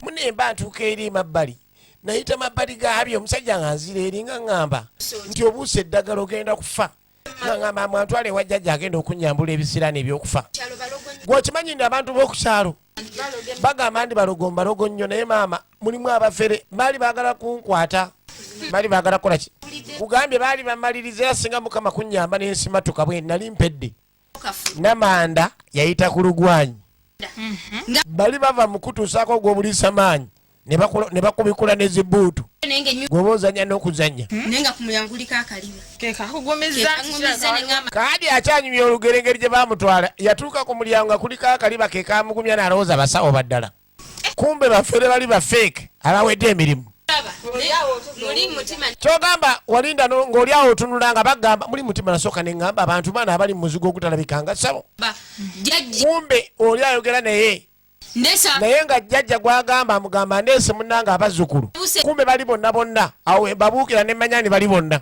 munemba ntuuka eri mabbali nayita mabbali gaabyo omusajja nga nzira eri nga ŋŋamba nti obuusa eddagala ogenda kufa nga ŋŋamba amwantwale ewa Jajja agenda okunyambula ebisiraani ebyokufa gwokimanyi nti abantu b'okukyalo bagamba ndi balogo nnyo naye maama mulimu abafere baali baagala kunkwata baali baagala kukola ki kugambye baali bamaliriza era singa Mukama kunnyamba nensimatuka bwe nali mpedde namanda yayita ku lugwanyi bali bava mu kutuusaako ogw'obulisa maanyi ne bakubikula ne zibuutu gwoba ozanya n'okuzanya nenga kumuyanguliko akaliba kaadi akyanyumya olugero engeri gye baamutwala yatuuka ku mulyango nga kuliko akaliba ke kamugumya n'alowooza basawo baddala kumbe bafere bali bafeeke abawedde emirimu kyogamba walinda ng'oli awo otunula nga bagamba muli mutima nasooka ne ŋŋamba abantu baana abali mu muzigo ogutalabika nga ssabo kumbe oli ayogera naye naye nga Jajja gwagamba amugamba ndeese munnanga abazzukulu kumbe bali bonna awo babuukira ne manyani bali bonna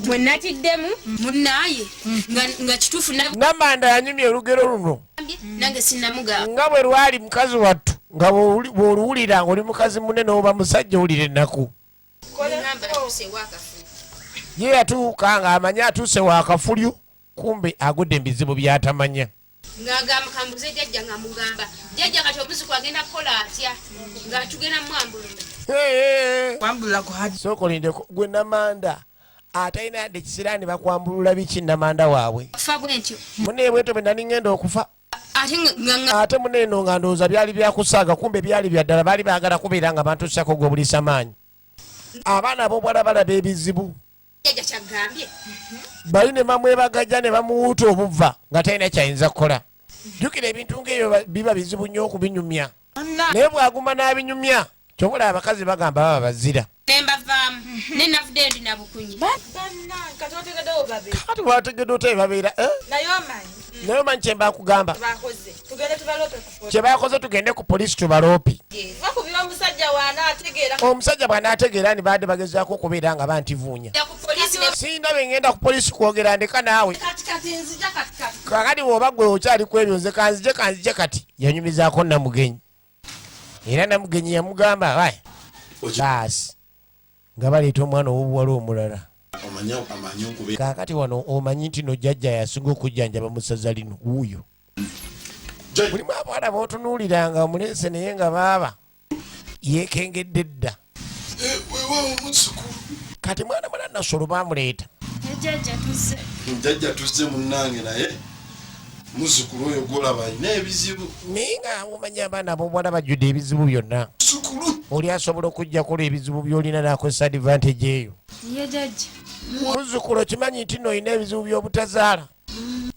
bwe natiddemu munnaaye nga kituufu namanda yanyumya olugero luno nange sinnamugamba nga bwe lwali mukazi wattu nga bw'oluwulira ng'oli mukazi munene oba musajja owulira ennaku ye yatuuka ng'amanye atuuse waakafulyu kumbe agudde ebizibu byatamanya ng'agamba kambuze Jajja nga mugamba Jajja kati obuziku agenda kukola atya nga tugenda mwambulula sookolindeko gwe namanda atalina yadde kisiraani bakwambulula biki namanda waabwe kufa bwe ntyo muneebweto bwe nali ngenda okufa ate muneeno nga ndowooza byali byakusaaga kumbe byali byaddala baali baagala kubeera nga bantuusako gw'obulisa maanyi abaana b'obwala balaba ebizibu Jajja kyagambye bali ne bamwebagajja ne bamuwuuta obuva nga talina kyayinza kukola jjukira ebintu ng'ebyo biba bizibu nnyo okubinyumya naye bw'aguma n'abinyumya kyobula abakazi bagamba baba bazira nembavaamu nenavudde ndi nabukunyi kati bwategedde otaye babeera naye omanyi kyembakugamba kyebakoze tugende ku poliisi tubaloopi omusajja bw'anaategeera ni baadde bagezaako okubeera nga bantivuunya sinda bengenda ku poliisi kwogera ndeka naawe kakati bw'oba gwe okyali ku ebyo nze kanzije kati yanyumizaako namugenyi era namugenyi yamugamba baasi nga baleeta omwana ow'obuwala omulala kakati wano omanyi nti no Jajja yasinga okujjanjaba mu ssaza lino wuuyo mulimu abawala b'otunuuliranga omuleese naye nga baaba yeekengedde dda kati mwana mwana nasolo bamuleeta Jajja tuzze munnange naye muzzukulu oyo gwolaba alina ebizibu naye nga omanyi abaana ab'obuwala bajjudde ebizibu byonna oli asobola okugjakola ebizibu by'olina n'akozesa advantage eyo muzzukulu okimanyi nti no olina ebizibu by'obutazaala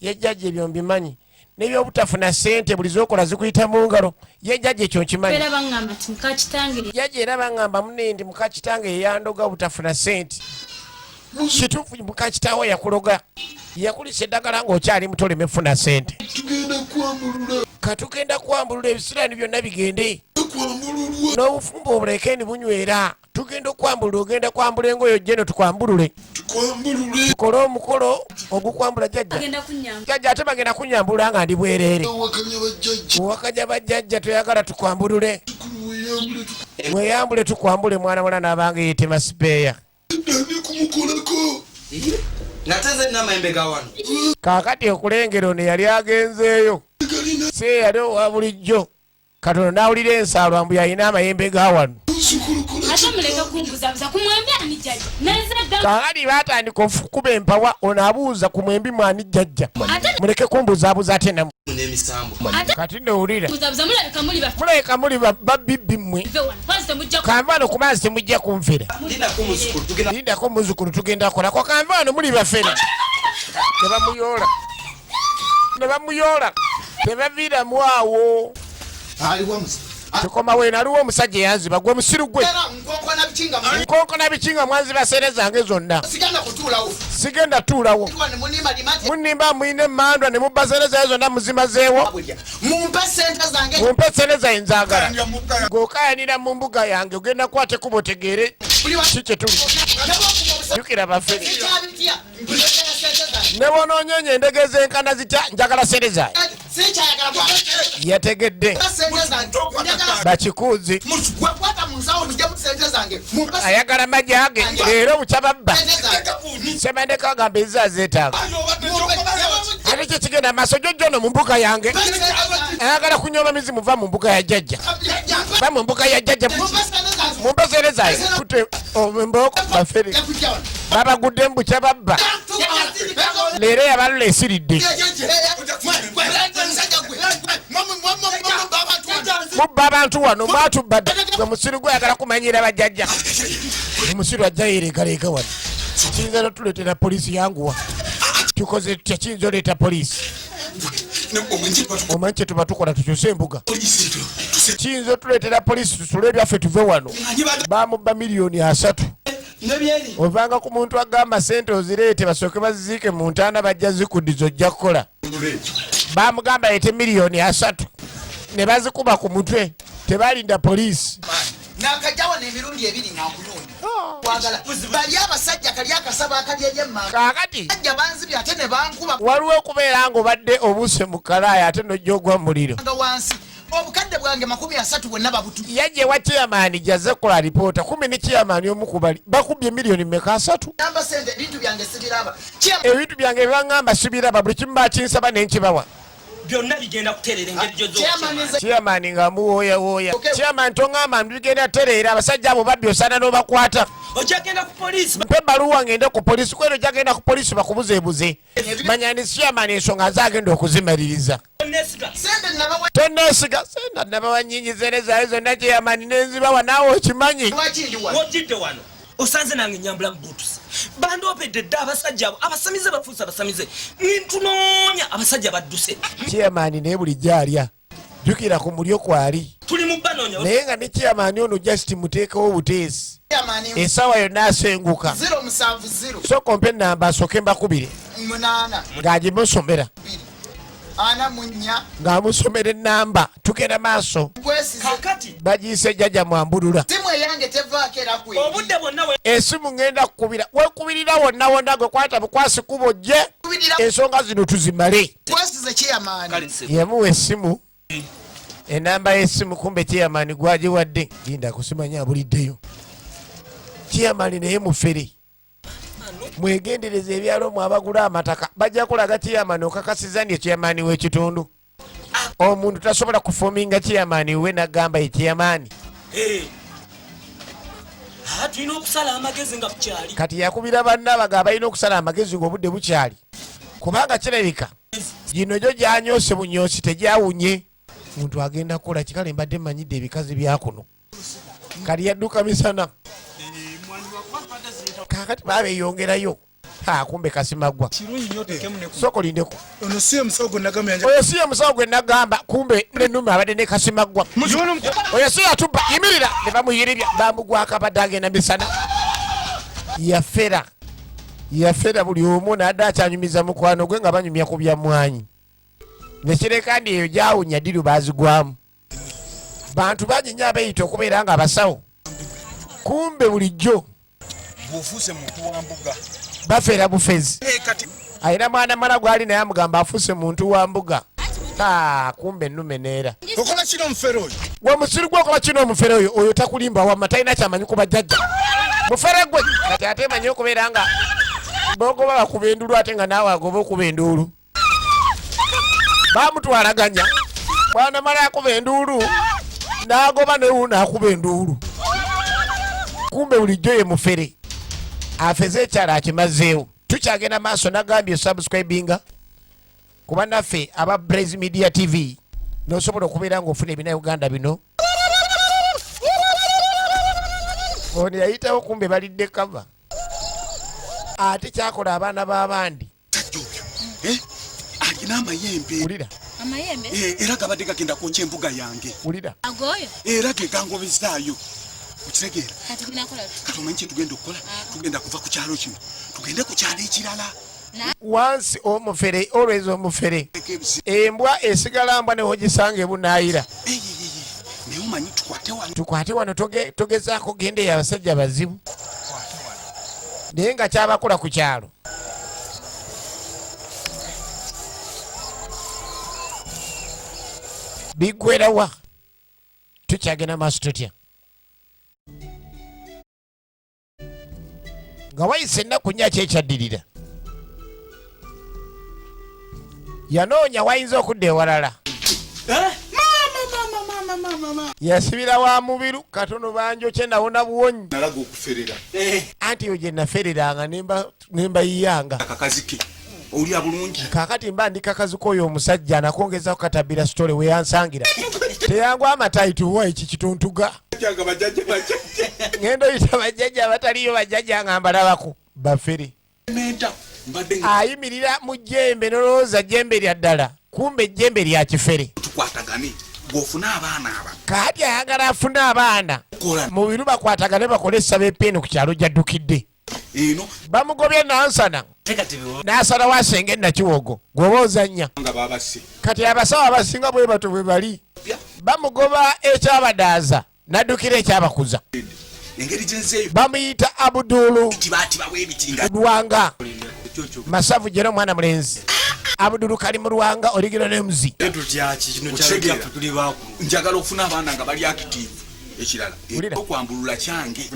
ye Jajja ebyo mbimanyi n'ebyobutafuna ssente buli z'okola zikuyita mu ngalo ye Jajja ekyo nkimanyi Jajja era baŋŋamba munendi muka kitange yeyandoga obutafuna ssente kituufu muka kitaawe yakuloga yakulisa eddagala ng'okyali muto lemefuna ssente katugenda kwambulula ebisiraani byonna bigende n'obufumbo obuleke ni bunywera tugenda okwambulula ogenda kwambula engoyo ojjeno tukwambulule tukole omukolo ogukwambula Jajja ate bagenda kunyambula nga ndi bwereere owakanya bajjajja toyagala tukwambulule mweyambule tukwambule mwana mwana n'abanga yetema sipeeya kaakati okulengera ono yali agenzeeyo si yali owa bulijjo katono n'awulira ensaalwa mbu yalina amayembe ga wano ate muleke kumbuzabuza ku mwembi ani jjajja nezedda kakati batandika okukuba empawa ono abuuza ku mwembi mwani jjajja muleke kumbuzaabuza ate namu n'emisambo kati nowulira kumbuzabuza mulabika muli baffe mulabika muli babibbi mmwe wano kwanze temujja kanvaano ku maazi temujja kunfera lindako muzukulu tugenda lindako muzukulu tugenda kolako kanvaano muli bafere nebamuyoola tebaviiramu awo aliwo musa tukoma wena aliwo omusajja eyanziba gwe musiru gwe nkonkona bikinga mwanziba sere zange zonna sigenda tuulawo munimba muyina emmandwa ne mubba sere zaye zonna muzimazeewo mumpe sente zaye nzaagala ng'okayanira mu mbuga yange ogenda kwate kuba otegeere ki kye tuli jukira bafere ne bonoonyenya endege z'enkana zitya njagala sere zaye yategedde bakikuuzi ayagala majage leero bukyababba semandeka agamba ezza zeetaaga ate kyo kigenda maaso jjojjono mu mbuga yange ayagala kunyooma mizimu va mu mbuga ya jjajja va mu mbuga ya jjajja mumpeserezayo tute omembooko bafere babagudde mu bukyababba leero yabalula esiridde mubba abantu wano mwatubbadde gwe musiru gweyagala kumanyira bajjajja omusiru ajja yereegaleega wano kiyinza notuleetera poliisi yanguwa tukoze tutya kiyinza oleeta poliisi omanyi kye tuba tukola tukyuse embuga kiyinza otuleetera poliisi tusule ebyaffe tuve wano bamubba $3,000,000 ovanga ku muntu agamba sente ozireete basooke baziziike mu ntaana bajja zikuddiza ojja kukola bamugamba leete $3,000,000 ne bazikuba ku mutwe tebalinda poliisi nakajawa n'emirundi ebiri nakulungi wagala bali abasajja kali akasaba akalyeje mmanga kaakati ajja banzibye ate ne bankuba waliwo okubeera ng'obadde obuuse mu kalaaya ate n'ojja ogwa muliro wansi obukadde bwange 30 bwonna babutu yajja ewa chairman jaze kola alipoota 10 ne chairman omu ku bali bakubye $3 mmeka 3 namba sente ebintu byange sibiraba ebintu byange byebaŋŋamba sibiraba buli kimu bakinsaba ne nkibawa byonna bigenda kutereera engeri gyozo chairman ng'amuwooyawooya chairman toŋŋamba bigenda tereera abasajja abo babbi osaana n'obakwata ojagenda ku poliisi mpe ebbaluwa ngende ku poliisi kwera ojagenda ku poliisi bakubuzeebuze manya ni chairman ensonga azagenda okuzimaliriza tonneesiga senda nabawa nnyingi zene zaayo zonna chairman nenzibawa naawe okimanyi wojjidde wano osanze nange nyambula mu buutusi bandoopedde dda abasajja abo abasamize bafuusa abasamize nintunoonya abasajja badduse chairman naye bulijjo alya jjukira ku mulyo kwali tuli mu banoonya naye nga ne chairman ono just muteekawo obuteesi essaawa yonna asenguka 070 so kompe ennamba asooke mbakubire 8 ng'agimusomera ana munya ng'amusomera ennamba tugenda maaso kakati bagiyise Jajja Mwambulula timu eyange tevaako era kwe obudde bwonna esimu ngenda kukubira wekubirira wonna wonna gwe kwata bukwasi kubo gye ensonga zino tuzimale kwasize chairman yamuwa essimu enamba y'essimu kumbe chairman gwagiwadde ginda kusimanya abuliddeyo chairman naye mufere mwegendereza ebyalo mwe abagula amataka bajja kulaga chairman okakasiza ndi chairman w'ekitundu omuntu tasobola kufuminga chairman we nagamba ye chairman tulina okusala amagezi nga bukyali kati yakubira bannabaga balina okusala amagezi ng'obudde bukyali kubanga kirabika gino gyo gyanyoose bunyoosi tegyawunye muntu agenda kukola kikale mbadde mmanyidde ebikazi byakuno kali yadduka misana kakati babeeyongerayo kumbe kasimaggwa soko lindeko oyo si ye musawo gwe nagamba kumbe nenumi abadde ne kasimaggwa oyo si yatubba yimirira ne bamuyiribya bamugwako abadde agenda misana yafera buli omu nadde akyanyumiza mukwano gwe nga banyumya ku byamwanyi nekireka ndi eyo gyawunya diru bazigwamu bantu banyinya abeeyita okubeera nga abasawo kumbe bulijjo bw'ofuuse muntu wa mbuga bafeera bufezi ayina mwana mala gwali naye amugamba afuuse muntu wa mbuga kumbe ennume neera okola kino omufere oyo gwe musiru gwe okola kino omufere oyo takulimba wamma talina kyamanyi ku bajjajja mufere gwe kati ate manyi okubeera nga bogoba bakuba enduulu ate nga naawe agoba okuba enduulu bamutwalaganya mwana mala yakuba enduulu n'agoba newu n'akuba enduulu kumbe bulijjo ye mufere afeze ekyala akimazeewo. Tukyagenda maaso nagambye subscribinga kuba naffe aba Brayz Media TV nosobola okubeera ng'ofuna ebina Uganda bino. Ono yayitawo kumbe balidde kava ate kyakola abaana b'abandi. Alina amayembe. Wulira amayembe Era gabadde gagenda kunja embuga yange. wulira agoyo Era ge gangobezaayo. Okitegeera? kati binakola Kati omanyi kye tugenda okukola? Tugenda kuva ku kyalo kino tugende ku kyalo ekirala. once omufere always omufere. Embwa esigala mbwa newogisanga ebunaayira. Naye omanyi tukwate wano togezaako gende ya abasajja bazibu naye nga kyabakola ku kyalo. Biggwerawa tukyagenda maaso tutya nga wayise ennaku nnya kyekyaddirira yanoonya wayinza okudda ewalala yasibira wa mubiru katono banjo kye nawona buwonyi nalaga okuferera. anti yo gye nafereranga nembayiyanga Akakazike olya bulungi. kakati mba ndi kakazuko oyo omusajja nakongezako katabira sitole weyansangira teyangwa amataituwa eki kituntuga ngendo yita bajjajja abataliyo bajjajja nga mbalabako bafere ayimirira mu jjembe nolowooza jjembe lya ddala kumbe ejjembe lya kifere. Tukwatagane bw'ofuna abaana aba. Kaati ayagala afune abaana mu biru bakwatagane bakole essaba epeeni ku kyalo gyaddukidde. Eno bamugobye nansana n'asalawo asenge nakiwogo gwoba ozannya nga babase. kati abasawo abasinga bwe bato bwe bali bamugoba ekyabadaaza n'addukira ekyabakuza. Engeri gyenzeeyo bamuyita Abudulu tibaatibawo ebitinga. Lwanga Masavu jero mwana mulenzi Abudulu kali mu Lwanga origino nemuzi. Njagala okufuna abaana nga bali active. Ekirala okwambulula kyange.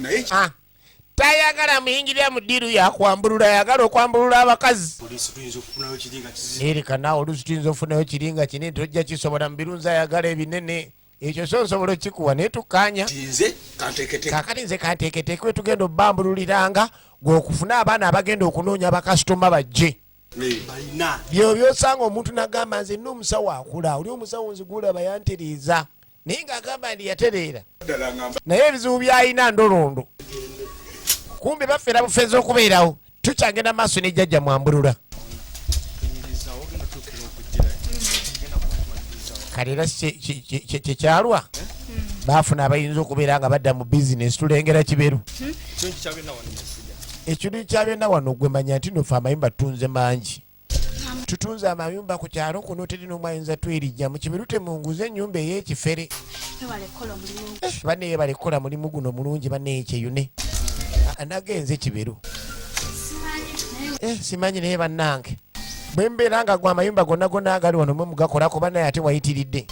Tayagala muyingirira mu ddiru yakwambulula yagala okwambulula abakazi. Erika naawe oluusi tuyinza okufunayo kiringa kinene tojja kisobola mu birunzi ayagala ebinene ekyo so nsobola okikuwa naye tukkaanya. Kaakati nze kanteeketeeke we tugenda obbambululiranga gw'okufuna abaana abagenda okunoonya bakasitoma bajje. Byo byosanga omuntu nagamba nze n'omusawo akula oli omusawo nzigula bayanteriiza naye ng'agamba ndi yatereera naye ebizibu byayina ndolondo. Kumbe bafera bufeeza okubeerawo. Tukyagenda maaso ne Jajja Mwambulula. Kale era kyekyalwa baafuna abayinza okubeera nga badda mu bizinesi tulengera Kiberu. Ekintu kya byonna wano gwe manya nti nofe amayumba tutunze mangi. Tutunze amayumba ku kyalo kuno teri n'omu ayinza twerijja mu Kiberu temunguze ennyumba ey'ekifere. Banne yebale kukola mulimu guno mulungi banne ekyeyune. Nagenze Kiberu simanyi naye bannange bwe mbeera nga gwe amayumba gonna gonna agali wano mwe mugakolako bannaye ate wayitiridde.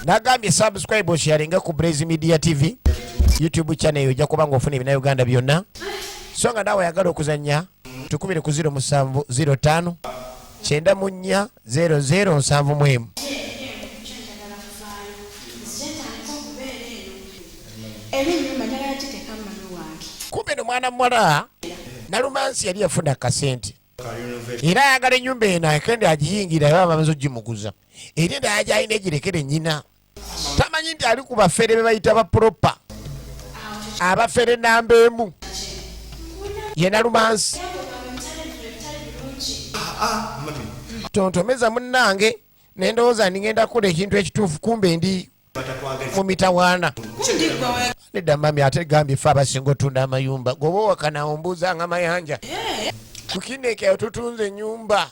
Nagambye subscribe osharinga ku Brayz Media TV YouTube channel eyo ojja kuba ng'ofuna ebina Uganda byonna. So nga naawe ayagala okuzannya tukubire ku 0705 94 0071. Kumbe no mwana muwala Nalumansi yali yafuna kasente era ayagala ennyumba eno akende agiyingira baba bamaze ogimuguza era endala gyalina egirekere nnyina. Tamanyi nti ali ku bafere be bayita bapropa abafere namba emu ye Nalumansi. Tontomeza munnange nendowooza ndigenda kukola ekintu ekituufu kumbe ndi mu mitawaana. Nedda mami ate gambye ffe abasinga otunda amayumba goba owakana ombuuzanga amayanja kukinekeo tutunze ennyumba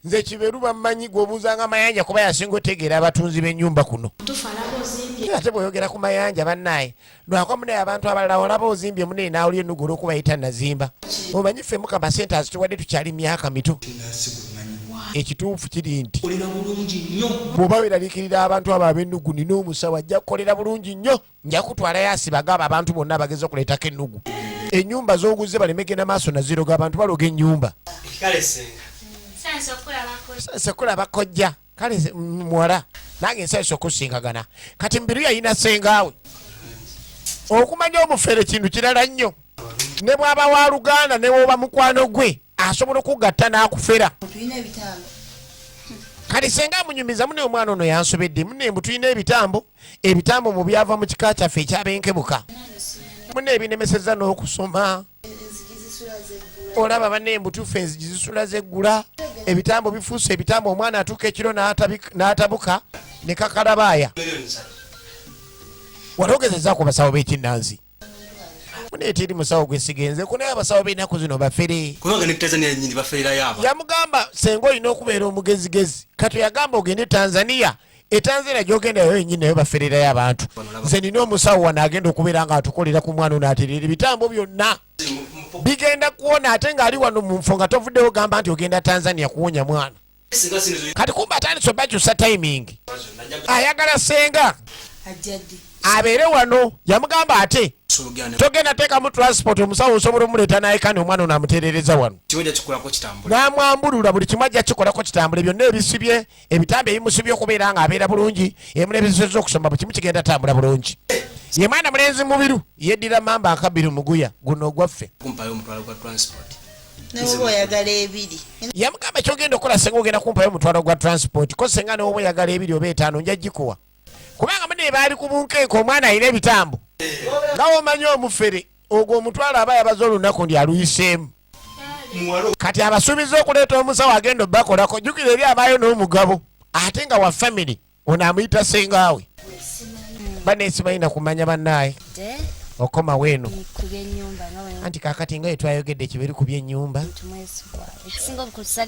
nze Kiberu bammanyi gwobuuzanga amayanja kuba yasinga otegeera abatunzi b'ennyumba kuno. Ate bweyogera ku mayanja bannaye lwakwa munaye abantu abalala olaba ozimbye munaye naawulya ennugu olw'okubayita nazimba. Omanyi ffe mukama sente azituwadde tukyali myaka mito. Ekituufu kiri nti bw'oba weeraliikirira abantu abo ab'ennugu nina omusawo ajja kukolera bulungi nnyo nja kutwalayo asibaga abo abantu bonna abageza okuleetako ennugu. Ennyumba z'oguze baleme genda maaso naziroga abantu baloga ennyumba. Sanse kulaba kojja kale muwala nange nsanse okusinkagana kati mbiru yayina sengaawe okumanya omufere kintu kirala nnyo ne bwaba wa Luganda ne bwoba mukwano gwe asobola okugatta n'akufera kati senga munyumiza mune omwana ono yansobedde mune mbu tulina ebitambo mu byava mu kika kyaffe ekyabenkebuka mune ebinemeseza n'okusoma olaba banne mbutuufu enzigi zisula zeggula ebitambo bifuuse ebitambo omwana atuuka ekiro n'atabuka ne kakalabaaya wali ogezezza ku basawo b'ekinnansi mune teri musawo gwesigenze kunaye abasawo b'ennaku zino bafere yamugamba senga olina okubeera omugezigezi kati yagamba ogende Tanzania etanzania gyogendayo yenyini nayo bafererayo abantu nze nina omusawo wano agenda okubeera nga atukolera ku mwana ono aterera ebitambo byonna bigenda kuwona ate ng'ali wano mu nfo nga tovuddewo gamba nti ogenda Tanzania kuwonya mwana kati kumba atandise obakyusa timing ayagala senga abeere wano yamugamba ate togenda teekamu transport omusawo osobola omuleeta naye kandi omwana ono amuteerereza wano n'amwambulula buli kimu ajja kikolako kitambule byonna ebisibye ebitambo ebimusibye okubeera nga abeera bulungi emuleebeseza okusoma buli kimu kigenda tambula bulungi ye mwana mulenzi mubiru yeddira mamba akabiru muguya guno ogwaffe yamugamba kyogenda okukola senga ogenda kumpayo omutwalo gwa transport ko senga newoba oyagala 2 oba 5 nja gikuwa kubanga mune baali ku bunkeeko omwana alina ebitambo nga womanyi omufere ogwo omutwalo aba yabaza olunaku ndi aluyiseemu kati abasuubiza okuleeta omusawo agenda obakolako jjukira eri abaayo n'omugabo ate nga wa family ono amuyita sengaawe banesibalina kumanya bannaaye okoma weeno anti kakati nga yetwayogedde kiberi ku byennyumba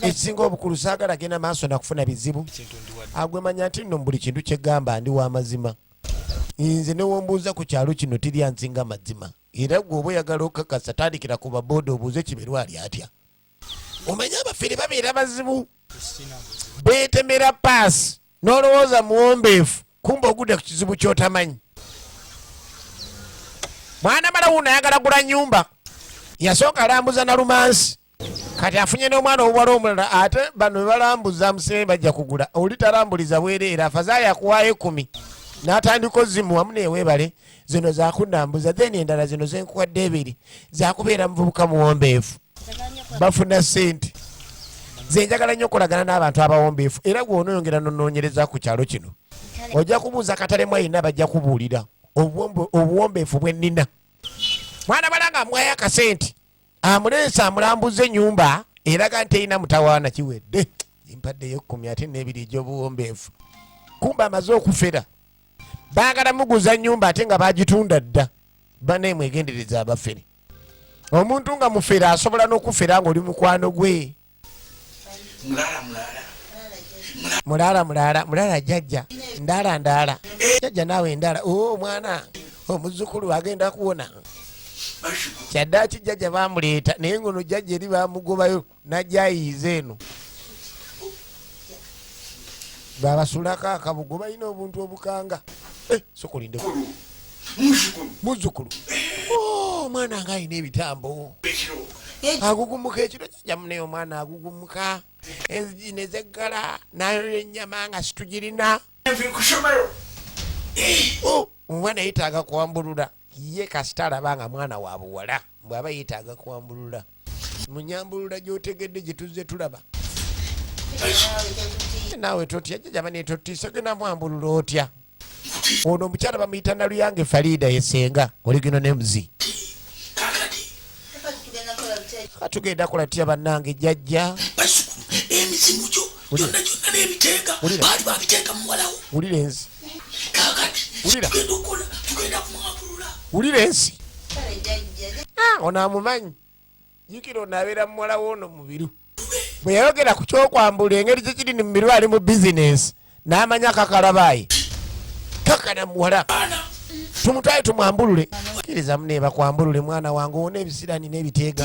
ekisinga obukulu saagala genda maaso nakufuna bizibu agwemanya nti nno buli kintu kyegamba ndi w'amazima nze newombuuza ku kyalo kino tirya nsinga mazima era gwe oba oyagala okakasa tandikira ku babooda obuuze kiberu ali atya omanye abafere babeera bazibu beetemera paasi n'olowooza muwombeefu kumba ogudde ku kizibu kyotamanyi mwana mala wuno ayagala gula nyumba yasooka alambuza na lumansi kati afunye n'omwana obuwala omulala ate bano bebalambuza musebe bajja kugula oli talambuliza bwereera afazaaya akuwaayo 10 n'atandika ozimu wamu neweebale zino zakunambuza then endala zino zenkuwadde 2 zakubeera muvubuka muwombeefu bafuna sente ze njagala nnyo okolagana n'abantu abawombeefu era gwe onoyongera nonoonyereza ku kyalo kino ojja kubuuza katale mwayina bajja kubuulira obuwombeefu bwe nnina mwana balanga amwayo akasente amuleesa amulambuza ennyumba eraga nti erina mutawaana kiwedde impaddeyo 10 ate n'ebiri egy'obuwombeefu kumba amaze okufera baagala muguza nnyumba ate nga bagitunda dda bane mwegendereza abafere omuntu nga mufere asobola n'okufera ng'oli mukwano gwe mulala jajja ndaala jajja naawe ndaala mwana omuzukulu agenda kuwona kyaddaaki jajja bamuleeta naye ngono jajja eri bamugobayo najjayiiza eno babasulako akabugo balina obuntu obukanga sokolinde muzukulu omwana nga alina ebitambo agugumuka ekiro jajja munaye omwana agugumuka enzigi nezeggala nayo ennyama nga situgirina omwana yeetaaga kuwambulula ye kasita alaba nga mwana wa buwala bw'aba yeetaaga kuwambulula munyambulula gy'otegedde gye tuzze tulaba naawe totya jajaba netotiisa genda mwambulula otya ono omukyala bamuyita naluyange Farida yesenga oligino nemuzi katugenda kola tutya bannange jajja emizimu gyo gyonna n'ebiteeka baali babiteeka muwalawo wulira ensi tugenda kumwambulula wulira ensi ono amumanyi jukira ono abeera muwalawo ono mubiru bwe yayogera ku kyokwambula engeri gyekiri mu miru ali mu bizinesi n'amanya kakalabaayi kakana muwala tumutwaye tumwambululekkiriza muneeba kwambulule mwana wange owona ebisirani n'ebiteega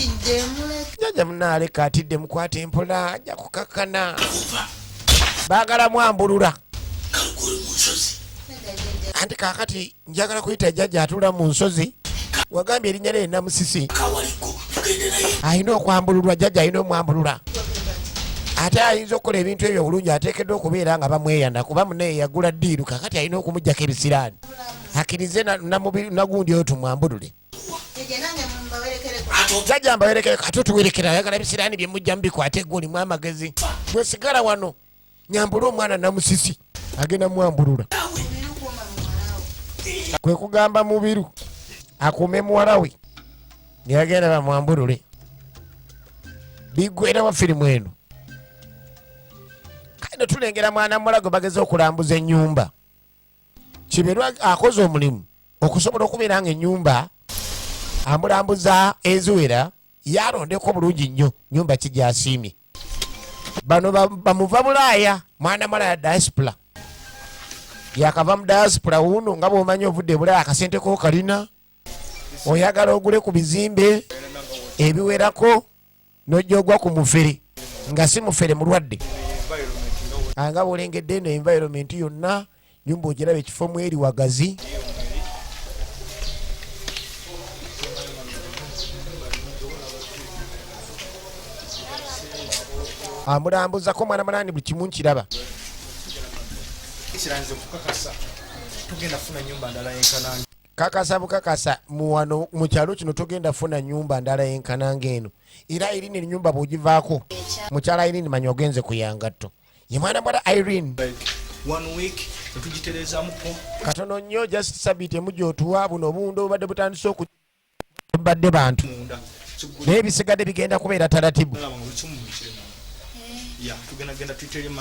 jajja munaaleka atidde mukwata empola ajja kukakkana baagala mwambulula anti kakati njagala kuyita jajja atula mu nsozi wagambye erinnya lye namusisi alina okwambululwa jajja alina omwambulula ate ayinza okukola ebintu ebyo bulungi ateekeddwa okubeera nga bamweyanda kuba munaye yagula ddiiru kakati alina okumugjako ebisiraani akkirize nagundi oyo tumwambulule jajja mbawerekereko ate otuwerekera ayagala ebisiraani bye mujjamu bikwate gwe olimu amagezi bwesigala wano nyambula omwana namusisi agenda mwambulula kwe kugamba mubiru akuume muwala we neyagenda bamwambulule biggwera wa firimu eno kale tulengera mwana mulago bageze okulambuza ennyumba kiberwa akoze omulimu okusobola okubeera nga ennyumba amulambuza eziwera yalondeko bulungi nnyo nyumba kijasiimye bano bamuva bulaaya mwana mulaya diaspora yakava mu diaspora wuno nga bwomanyi ovudde bulaaya akasente ko kalina oyagala ogule ku bizimbe ebiwerako nojja ogwa ku mufere nga si mufere mulwadde nga bwolengedde eno environment yonna nyumba ogiraba ekifo mweri wagazi amulambuzako mwana mulani buli kimu nkiraba kakasa bukakasa muwano mukyalo kino togenda funa nyumba ndala yenkananga eno era Irene nyumba bwogivaako mukyala Irene manya ogenze kuyangatto ye mwana mwala Irene katono nnyo just sabiti emujja otuwa buno obuwundo obadde butandise okubadde bantu naye bisigadde bigenda kubeera taratibu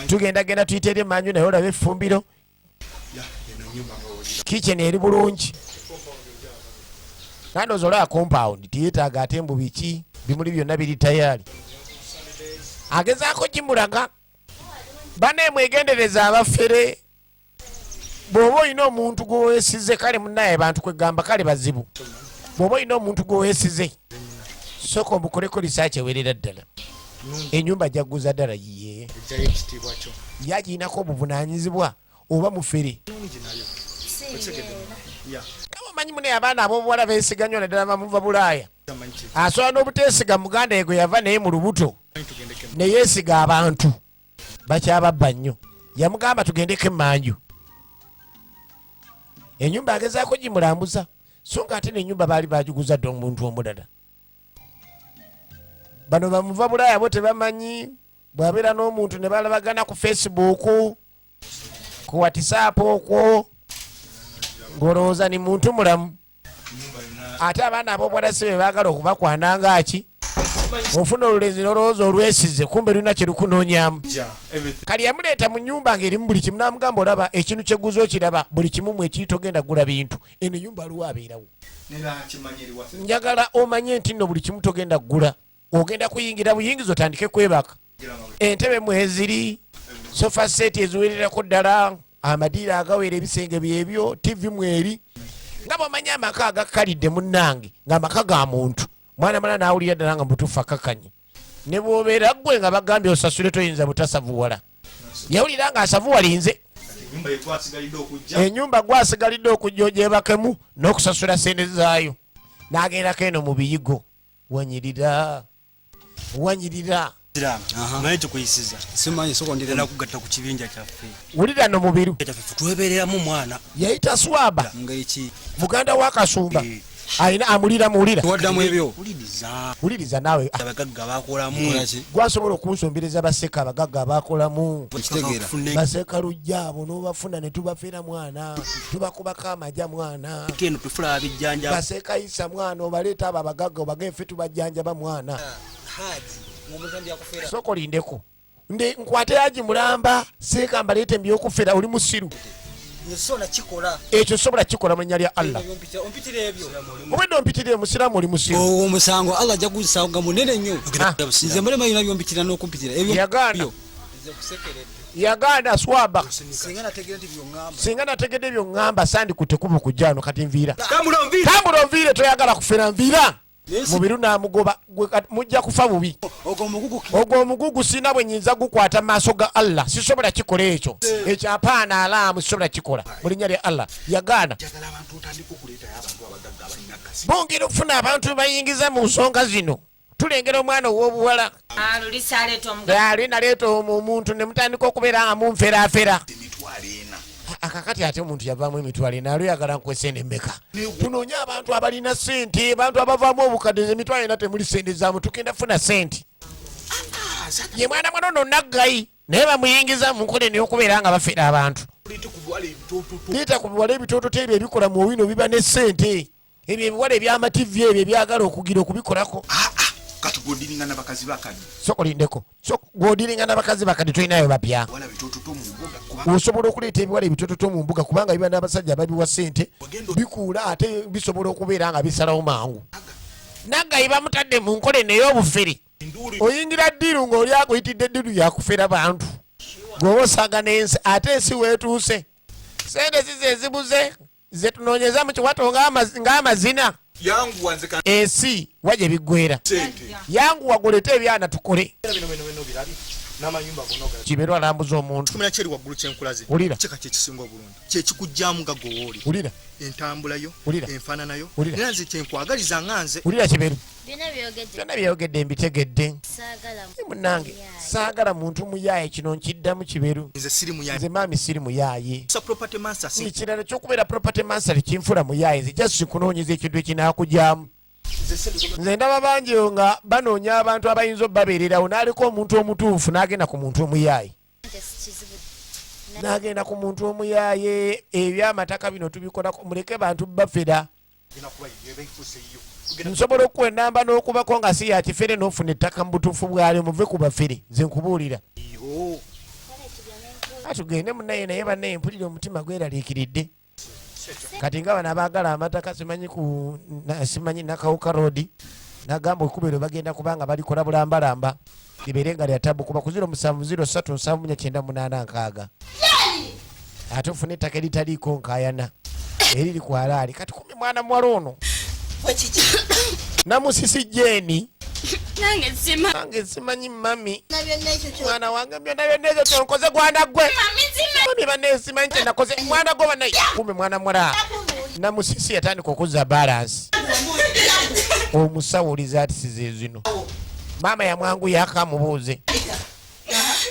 tugenda tuyiteerye emanju naye olaba effumbiro kitchen eri bulungi nandoza olaba compound tiyetaaga ate mbu biki bimuli byonna biri tayari agezaako gimulaga bane mwegendereza abafere bw'oba olina omuntu gweweesize kale munaye bantu kwegamba kale bazibu bw'oba olina omuntu gweweesize sooka omukoleko risaaki ewerera ddala enyumba jagguza ddala yiye yagiinako obuvunanyizibwa oba mufere kama manyi munaye abaana ab'obuwala beesiganywa naddala bamuva bulaaya asobola n'obuteesiga muganda yegwe yava naye mu lubuto neyeesiga abantu bakyababba nnyo yamugamba tugendeko emmanju enyumba agezaako gimulambuza so nga ate nenyumba baali bagiguza dde omuntu omulala bano bamuva bulaaya bo tebamanyi bwabeera n'omuntu ne balabagana ku Facebook ku WhatsApp okwo ng'olowooza ni muntu mulamu ate abaana ab'obuwala si be baagala okubakwananga ki ofuna olulenzi n'olowooza olwesize kumbe lulina kye lukunoonyamu kali yamuleeta mu nnyumba ng'erimu buli kimu n'amugamba olaba ekintu kyeguza okiraba buli kimu mu ekiri togenda gula bintu eno ennyumba aliwo abeerawo njagala omanye nti nno buli kimu togenda gula ogenda kuyingira buyingizi otandike kwebaka entebe mweziri sofa set eziwererako ddala amadiira agawera ebisenge byebyo TV mweri nga bwomanya amaka agakkalidde munnange ng'amaka ga muntu mwana mala naawulira ddala nga mutuufu akakanye ne bw'obeera ggwe nga bagambye osasule toyinza butasavuwala yawulira nga asavuwalinze ennyumba gwasigalidde okujja ogyebakemu n'okusasula sente zaayo n'agendako eno mu biyigo wanyirira naye tukuyisiza simanyi sokondera kugatta ku kibinja kyaffe wulira no mubiru twebereramu mwana yayita swaba ngaiki muganda wa kasumba ayina amulira muwulira waddamu ebyo wuliriza naawe abagagga bakolamu gwasobola okunsombereza baseka abagagga bakolamu baseka lujja abo n'obafuna ne tubafera mwana tubakubako amaja mwana keno tufula abijjanja baseka isa mwana obaleeta abo abagagga obagefe tubajjanjaba mwana soko lindeko nde nkwate yaji mulamba seeka mbaleete mbyokufera oli musiru ekyo sobola kikola mu linnya lya Allah obwedde ompitirire musiramu oli musiru omusango Allah ajja kugusanga munene nnyo nze mulema yona byompitira n'okumpitira ebyo yagaana swaba singa nategedde byoŋŋamba sandikutte kuba kujjano kati nviira tambula onviire toyagala kufera nviira mubiru namugoba mujja kufa bubi ogwo omugugu sina bwe nyinza gukwata maaso ga Allah sisobola kikola ekyo ekyapaana alaamu sisobola kikola mu linnya lya Allah yagaana bongera okufuna abantu bayingiza mu nsonga zino tulengera omwana ow'obuwala naleeta omuntu ne mutandika okubeera nga munferaafera akakati ate omuntu yavaamu emitwalo ena aluyagala nkwesente mmeka tunoonya abantu abalina sente abantu abavaamu obukadde emitwalo ena temuli sente zaamu tugenda funa sente ye mwana ono naggayi naye bamuyingiza mu nkola eyokubeera nga bafera abantu leeta ku biwala ebitoototo ebyo ebikola mu owino biba ne sente ebyo ebiwala ebyamativi ebyo ebyagala okugira okubikolako kati godiringa n'abakazi bakadde sokolindeko godiringa n'abakazi bakadde tolinayo bapya osobola okuleeta ebiwala ebitoototo mu mbuga kubanga biba n'abasajja babiwa sente bikuula ate bisobola okubeera nga bisalawo mangu naggayi bamutadde mu nkola eno ey'obufere oyingira ddiru ng'oli akuyitidde ddiru yakufera bantu gwoba osanga n'ensi ate ensi weetuuse sente zize ezibuze zetunoonyeza mu kiwato ng'amazina ensi wajja biggwera yanguwa goleta ebyana tukole kibeerwa alambuza omuntu kyeri waggulu kyenkulaze kika kyekisinga obulungi kyekikugjamu nga gwowooli wulira entambulayo enfaananayo Wulira. era nze kyenkwagaliza nga nze wulira kiberu byonna byogedde mbitegedde munange saagala muntu muyaaye kino nkiddamu kiberu nze siri muyaye nze maami siri muyaaye property master si ekirala ky'okubeera property master kinfula muyaaye nze just kunoonyeza ekintu ekinaakujamu nze ndaba bangi nga banoonya abantu abayinza obbabeererawo n'aliko omuntu omutuufu n'agenda ku muntu omuyaaye n'agenda ku muntu omuyaaye ebyamataka bino tubikolako muleke bantu bafera nsobola okuwa enamba n'okubako nga si yakifere n'ofuna ettaka mu butuufu bwalyo muve ku bafere nze nkubuulira atugende munaye naye bannaye mpulira omutima gweraliikiridde kati nga bano abaagala amataka simanyi nakawuka road nagamba okubeera bagenda kubanga balikola bulambalamba libeere nga lya tabu kuba ku 07037986 ate ofuna ettaka eritaliiko nkayana eriri ku alaali kati kumi mwana muwala ono namusisi jeeni nange simanyi mami mwana wange byonna byonna ekyo kyonkoze gwana gwe mami banne simanyi kyenakoze mwana gwe banaye kumbe mwana muwala namusisi yatandika okuzza balansi omusawo olizaatisize zino maama yamwangu yakamubuuze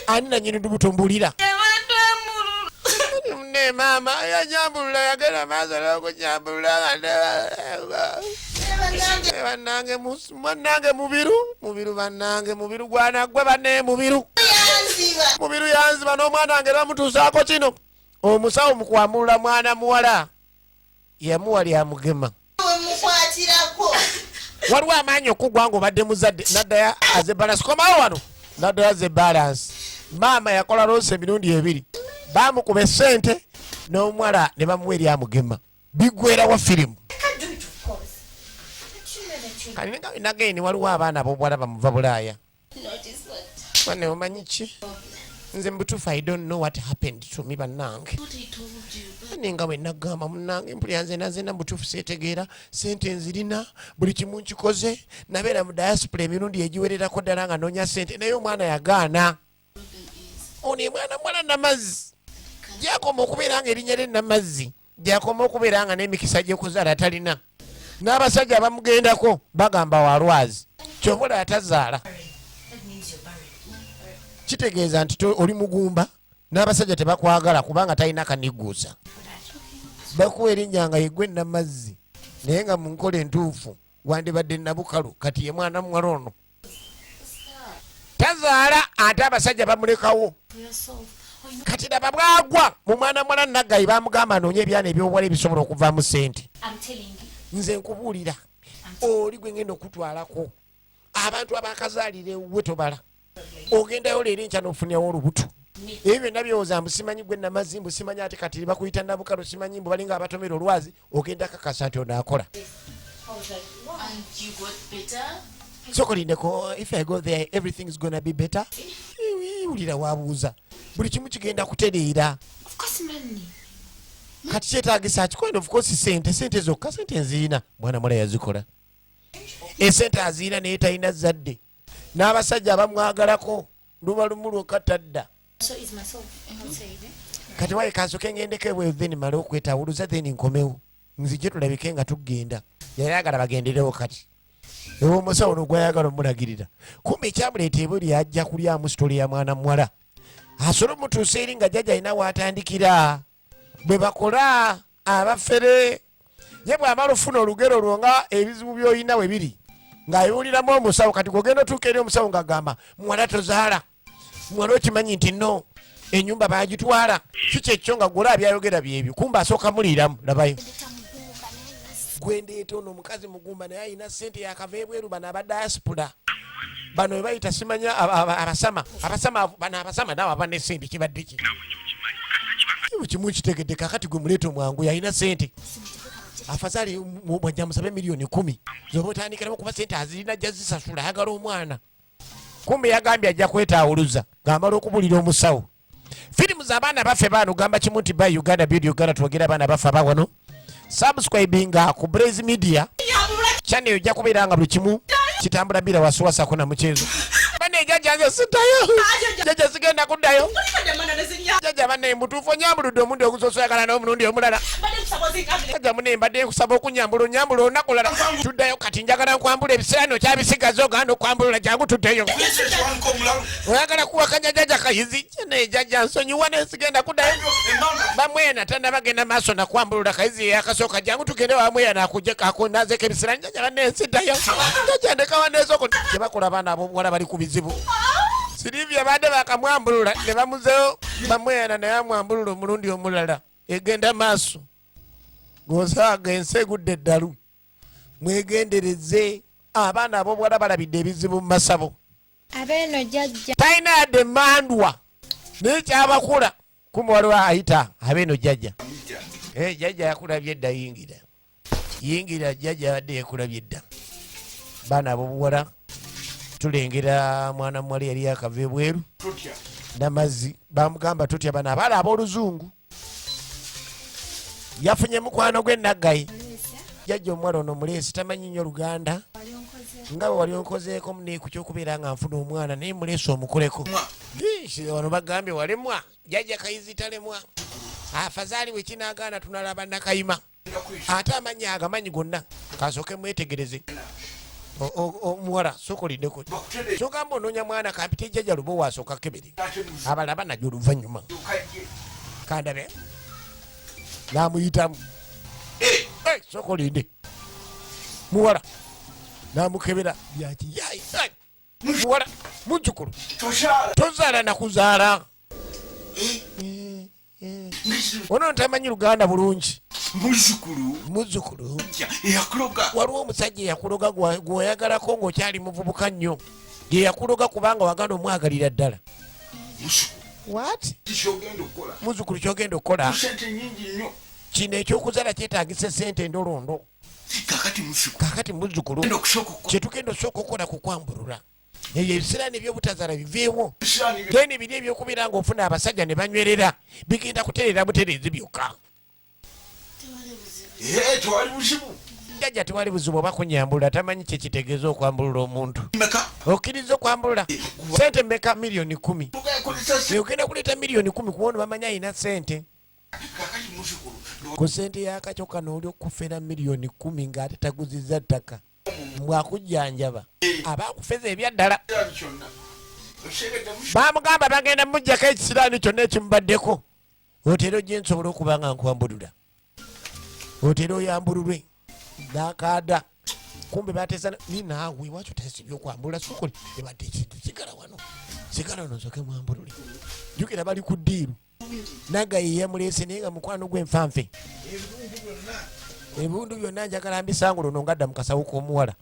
ani nanyini ndubutumbulira ne maama yanyambulula yagenda maaso n'okunyambulula bannange mubiru bannange mubiru gwana gwe banne mubiru yanziba n'omwana wange bamutuusaako kino omusawo mukwambulula mwana muwala yamuwa lyamugema waliwo amaanyi okugwa nga obadde muzadde naddaya aze balansi komawo wano naddaya aze balansi maama yakola loosi emirundi ebiri bamukuba esente n'omuwala ne bamuwa eryamugema biggwera wa firimu nageni waliwo abaana ab'obuwala bamuva bulaaya wane omanyi ki nze mubutuufu I don't know what happened to me bannange ninga bwe nagamba munnange mpulira nze nazena mubutuufu seetegeera sente nzirina buli kimu nkikoze nabeera mu diaspora emirundi egiwererako ddala nga noonya sente naye omwana yagaana ono mwana muwala namazzi gyakoma okubeera nga erinnya lye namazzi gyakoma okubeera nga n'emikisa gyekuzaala talina n'abasajja bamugendako bagamba walwazi kyobola yatazaala kitegeeza nti oli mugumba n'abasajja tebakwagala kubanga talina kaniguusa bakuwa erinnya nga yegwe namazzi naye nga mu nkola entuufu wandibadde nabukalu kati ye mwana muwala ono tazaala ate abasajja bamulekawo kati laba bwagwa mu mwana muwala naggayi bamugamba anoonye ebyana ebyobuwala ebisobola okuvaamu sente nze nkubuulira oli gwe ngenda okutwalako abantu abakazaalire we tobala ogendayo leero enkya n'ofunyawo olubuto ebyo byonna byowooza mbusimanyi gwe namazzi mbusimanyi ate kati bakuyita nabukalo simanyi mbu balinga abatomera olwazi ogenda kakasa nti onaakola sokolindeko if I go there everything is gonna be better wulira wabuuza buli kimu kigenda kutereera kati kyetaagisa kikwenda of course sente zokka sente nziina mwana mula yazikola esente aziina naye talina zadde n'abasajja abamwagalako luba lumu lwokka tadda kati waye kansoke ngendeko ebweru then male okwetawuluza then nkomewo nzije tulabike nga tugenda yali agala bagenderewo kati omusawo nogwayagala omulagirira kumbe ekyamuleeta ebuli ajja kulyamu sitole ya mwana muwala asobola omutuusa eri nga jjajja alina waatandikira bwe bakola abafere ye bw'amala ofuna olugero lwo nga ebizibu by'olina bwe biri ng'abiwuliramu omusawo kati gogenda otuuka eri omusawo ng'agamba muwala tozaala muwala okimanyi nti no ennyumba baagitwala kiki ekyo nga gwola byayogera byebyo kumba asooka muliiramu labayo gwendeeta ono omukazi mugumba naye alina ssente yakava ebweru bano aba diaspora bano we bayita simanya abasama bano abasama naawe aba ne ssente kibadde ki kimu kitegedde kakati gwe muleeta omwangu yalina ssente afazali mwajja musabe miliyoni 10 zoba otandikiramu kuba ssente azirina ajja zisasula ayagala omwana kumbe yagambye ajja kwetaawuluza ng'amala okubulira omusawo firimu z'abaana baffe baano gamba kimu nti ba uganda bidi uganda twogera abaana baffe abawano subscribinga ku Brayz media channel ojja kubeera nga buli kimu kitambula bila wasiwasako na muchezo bane jjajja nze sitayo jjajja sigenda kuddayo jjajja bane mutuufu onyambuludde omundi ogusosoyagala n'omulundi omulala jjajja mune mbadde nkusaba okunyambula onyambula olunaku lulala tuddayo kati njagala nkwambula ebiseera no kyabisigaza oganda okwambulula jangu tuddeyo oyagala kuwakanya jjajja kayizi naye jjajja nsonyiwa nesigenda kuddayo bamwena tannabagenda maaso nakwambulula kayizi yakasooka jangu tugende wamwena akunazeko ebiseera njjajja bane nsiddayo jjajja ndekawaneezoko gyebakola abaana ab'obuwala bali ku bizibu Silivia badde bakamwambulula ne bamuzeewo bamwena naye amwambulula omulundi omulala egenda maaso ng'osaaga ensi egudde eddalu mwegendereze abaana ab'obuwala balabidde ebizibu mu masabo abeeno jjajja talina yadde mandwa naye kyabakula kumuwaliwo ayita abeeno jjajja jjajja yakulabye edda yingira jjajja yadde yakulabye edda baana ab'obuwala tulengera mwana muwala yali yakava ebweru namazzi bamugamba tutya bana abaala ab'oluzungu yafunye mukwano gwe naggayi jjajja omuwala ono muleesi tamanyi nnyo luganda nga bwe wali onkozeeko muneeku kyokubeera nga nfuna omwana naye muleesi omukoleko wano bagambye walemwa jjajja kayizi talemwa afazaali we kinaagaana tunalaba nakayima ate amanyi agamanyi gonna kasooke mwetegereze omuwala sokoliddeko kyogamba onoonya mwana kampita ejjajja luba wasooka kebere abalaba najjo oluvannyuma kandabe namuyitamu sokolinde muwala namukebera byakiyayi muwala mujjukulu tozaala nakuzaala ono ntamanyi luganda bulungi muzzukulu waliwo omusajja eyakuloga gweoyagalako ng'okyali muvubuka nnyo ye yakuloga kubanga waganda omwagalira ddala muzzukulu kyogenda okukola kino ekyokuzaala kyetagisa esente endolondo kakati muzzukulu kyetugenda osooka okukola kukwambulula eyo ebiseera nebyobutazaala biveewo teni biri ebyokubeera ng'ofuna abasajja ne banywerera bigenda kutereera butereezi byokka jjajja tewali buzibu oba kunyambulula tamanyi kyekitegeeza okwambulula omuntu okkiriza okwambulula sente meka miliyoni 10 ogenda kuleeta miliyoni 10 kuwono bamanyi alina sente ku sente yakacyoka nooli okufera miliyoni 10 ng'ate taguzizza ttaka bwakujjanjaba abakufeza ebyaddala bamugamba bagenda mujjako ekisiraani kyonna ekimubaddeko otero gye nsobola okuba nga nkwambulula otero oyambululwe nakaada kumbe batesa ninaawe waki otesibya okwambulula sokoli ebadde sigala wano sigala wano nsoke mwambulule jukira bali ku ddiiru naga yeyamuleese naye nga mukwano gwenfanfe ebintu byonna njagala mbisangulo no ngadda mukasawo k'omuwala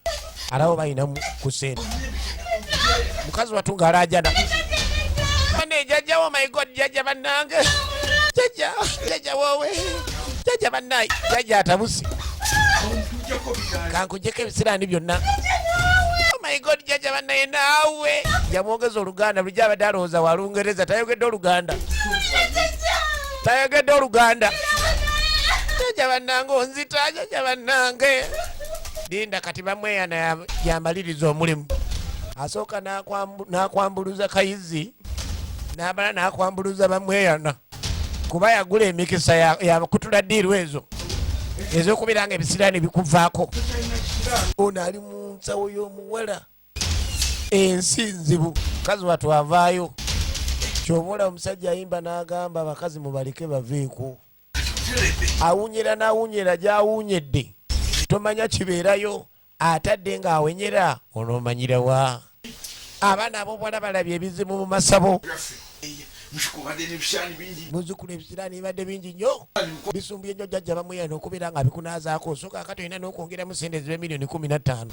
alawo balina ku sente mukazi watu ng'alaajana bane jjajja oh my god jjajja bannange jjajja woowe jjajja bannayi jjajja atabusi kankujjeko ebisiraani byonna oh my god jjajja bannaye naawe yamwogeza oluganda bulijjo abadde alowooza wa lungereza tayogedde oluganda jjajja bannange onzita jjajja bannange linda kati bamweyana yamaliriza omulimu asooka nakwambuluza kayizi nabala nakwambuluza bamweyana kuba yagula emikisa yakutula ddiiru ezo ezokubira nga ebisiraani bikuvaako. Ono ali mu nsawo y'omuwala ensi nzibu, mukazi watwavaayo. Kyobola omusajja ayimba n'agamba abakazi mubaleke baveeko. Awunyera n'awunyera gy'awunyedde tomanya kibeerayo, atadde ng'awenyera onoomanyira wa. Abaana ab'obwana balabye ebizibu mu masabo. Muzukulu ebisiraani bibadde bingi nnyo, bisumbuye nnyo jjajja bamuyana okubeera nga bikunaazaako. So kaakati olina n'okwongeramu sente zibe miliyoni 15.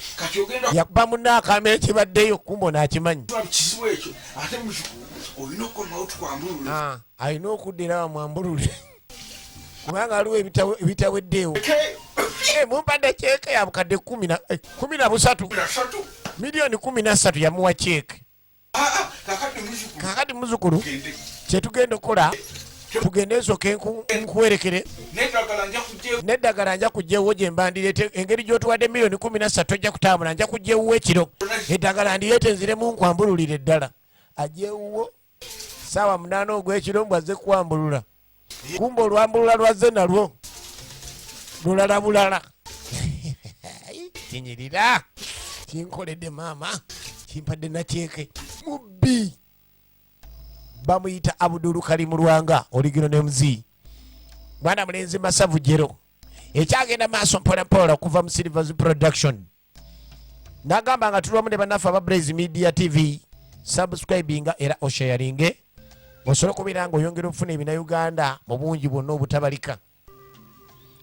Yakuba munne akamera ekibaddeyo kumba onaakimanyi. Alina okuddira bamwambulule kubanga aliwo ebitaweddeewo. Mumpadde ceeke ya bukadde 13 miliyoni 13 yamuwa ceeke. Kakati muzukulu kyetugenda okukola tugende nsooke nkuwerekere n'eddagala nja kujjewo gye mba ndireete. Engeri gy'otuwadde miliyoni 13 tojja kutambula, nja kujjewuwo ekiro eddagala ndireete nziremu nkwambululire ddala. Ajjewuwo saawa 8 ogw'ekiro mbwazze kuwambulula. Kumba olwambulula lwazze nalwo lulala bulala. Kinyirira kinkoledde maama, kimpadde nakyeke mubbi. Bamuyita Abudulu Kalimulwanga oligino ne muzi mwana mulenzi masavu jero. Ekyagenda maaso mpolampola okuva mu Silvers Production. Nagamba nga tulwamu ne bannaffe aba Brayz Media TV. Subscribinga era osharinge osobola okubeera nga oyongera okufuna ebina Uganda mu bungi bwonna obutabalika.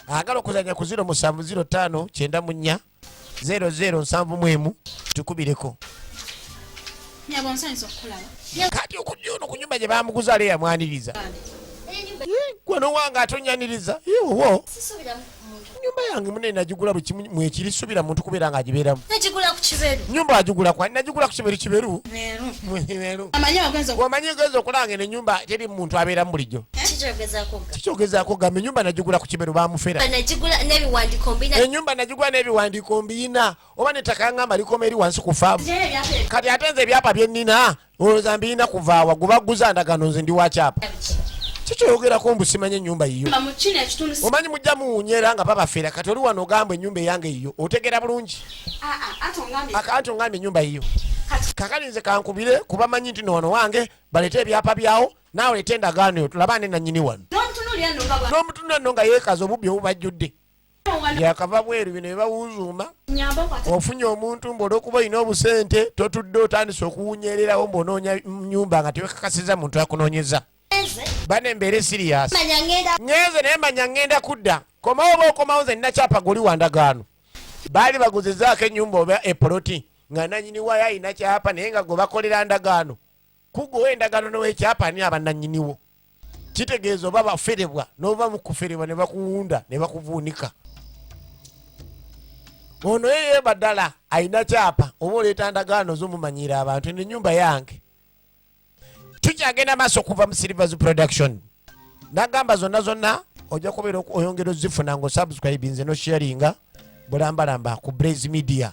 Agala okuzanya ku 0705 94 0071 tukubireko. Kati okujja ono ku nyumba gye bamuguza ale yamwaniriza. Gwe nowanga atonyaniriza. Yowo nyumba yange munene nagigula bwe kimu mwekiri subira muntu kubeera nga agibeeramu. Nagigula ku Kiberu. Nyumba agigula kwa nagigula ku Kiberu. Meru. Wamanyi ogenza okulanga ne nyumba teri muntu abeeramu bulijjo. Kichogezaako gambe nyumba nagigula ku Kiberu bamufera. Nagigula n'ebiwandiiko mbina. Enyumba nagigula n'ebiwandiiko mbina. Oba netaka ngamba likoma eri wansi ku faamu. Kati atenze ebyapa byennina olowooza mbina kuvaawa gubaguza ndagano nze ndi wa kyapa. Kikyogerako mbu simanye ennyumba yiyo. Omanyi mujja muwunyera nga babafera kati oli wano ogamba ennyumba eyange yiyo otegera bulungi. Akanti ongambye ennyumba yiyo. Kakali nze kankubire kuba manyi nti wano wange balete ebyapa byawo naawe lete endagaano tulabane nannyini wano. N'omutunula nno nga yeekaza obubbi obubajjudde. Yakava bweru bino bebawuzuuma. Ofunye omuntu mbu olw'okuba olina obusente totudde otandise okuwunyererawo mbonoonya nnyumba nga tewekakasiza muntu akunoonyeza. Bane mbere serious. Ngeze naye manya ngenda kudda. Komawo oba okomawo nze nina kyapa goli wandagaano. Baali baguzizaako ennyumba oba eploti nga nannyini wayo ayina kyapa naye nga gwe bakolera ndagaano. Kugowa endagaano n'owekyapa ani abannannyiniwo. Kitegeeza oba baferebwa n'ova mu kuferebwa ne bakuwunda ne bakuvuunika. Ono yeye baddala ayina kyapa oba oleeta ndagaano z'omumanyira abantu n'ennyumba yange. Tukyagenda maaso okuva mu Silvers Production. Nagamba zonna ojja kubeera oyongera ozifuna ng'osubscribinze n'osharinga bulambalamba ku Brayz Media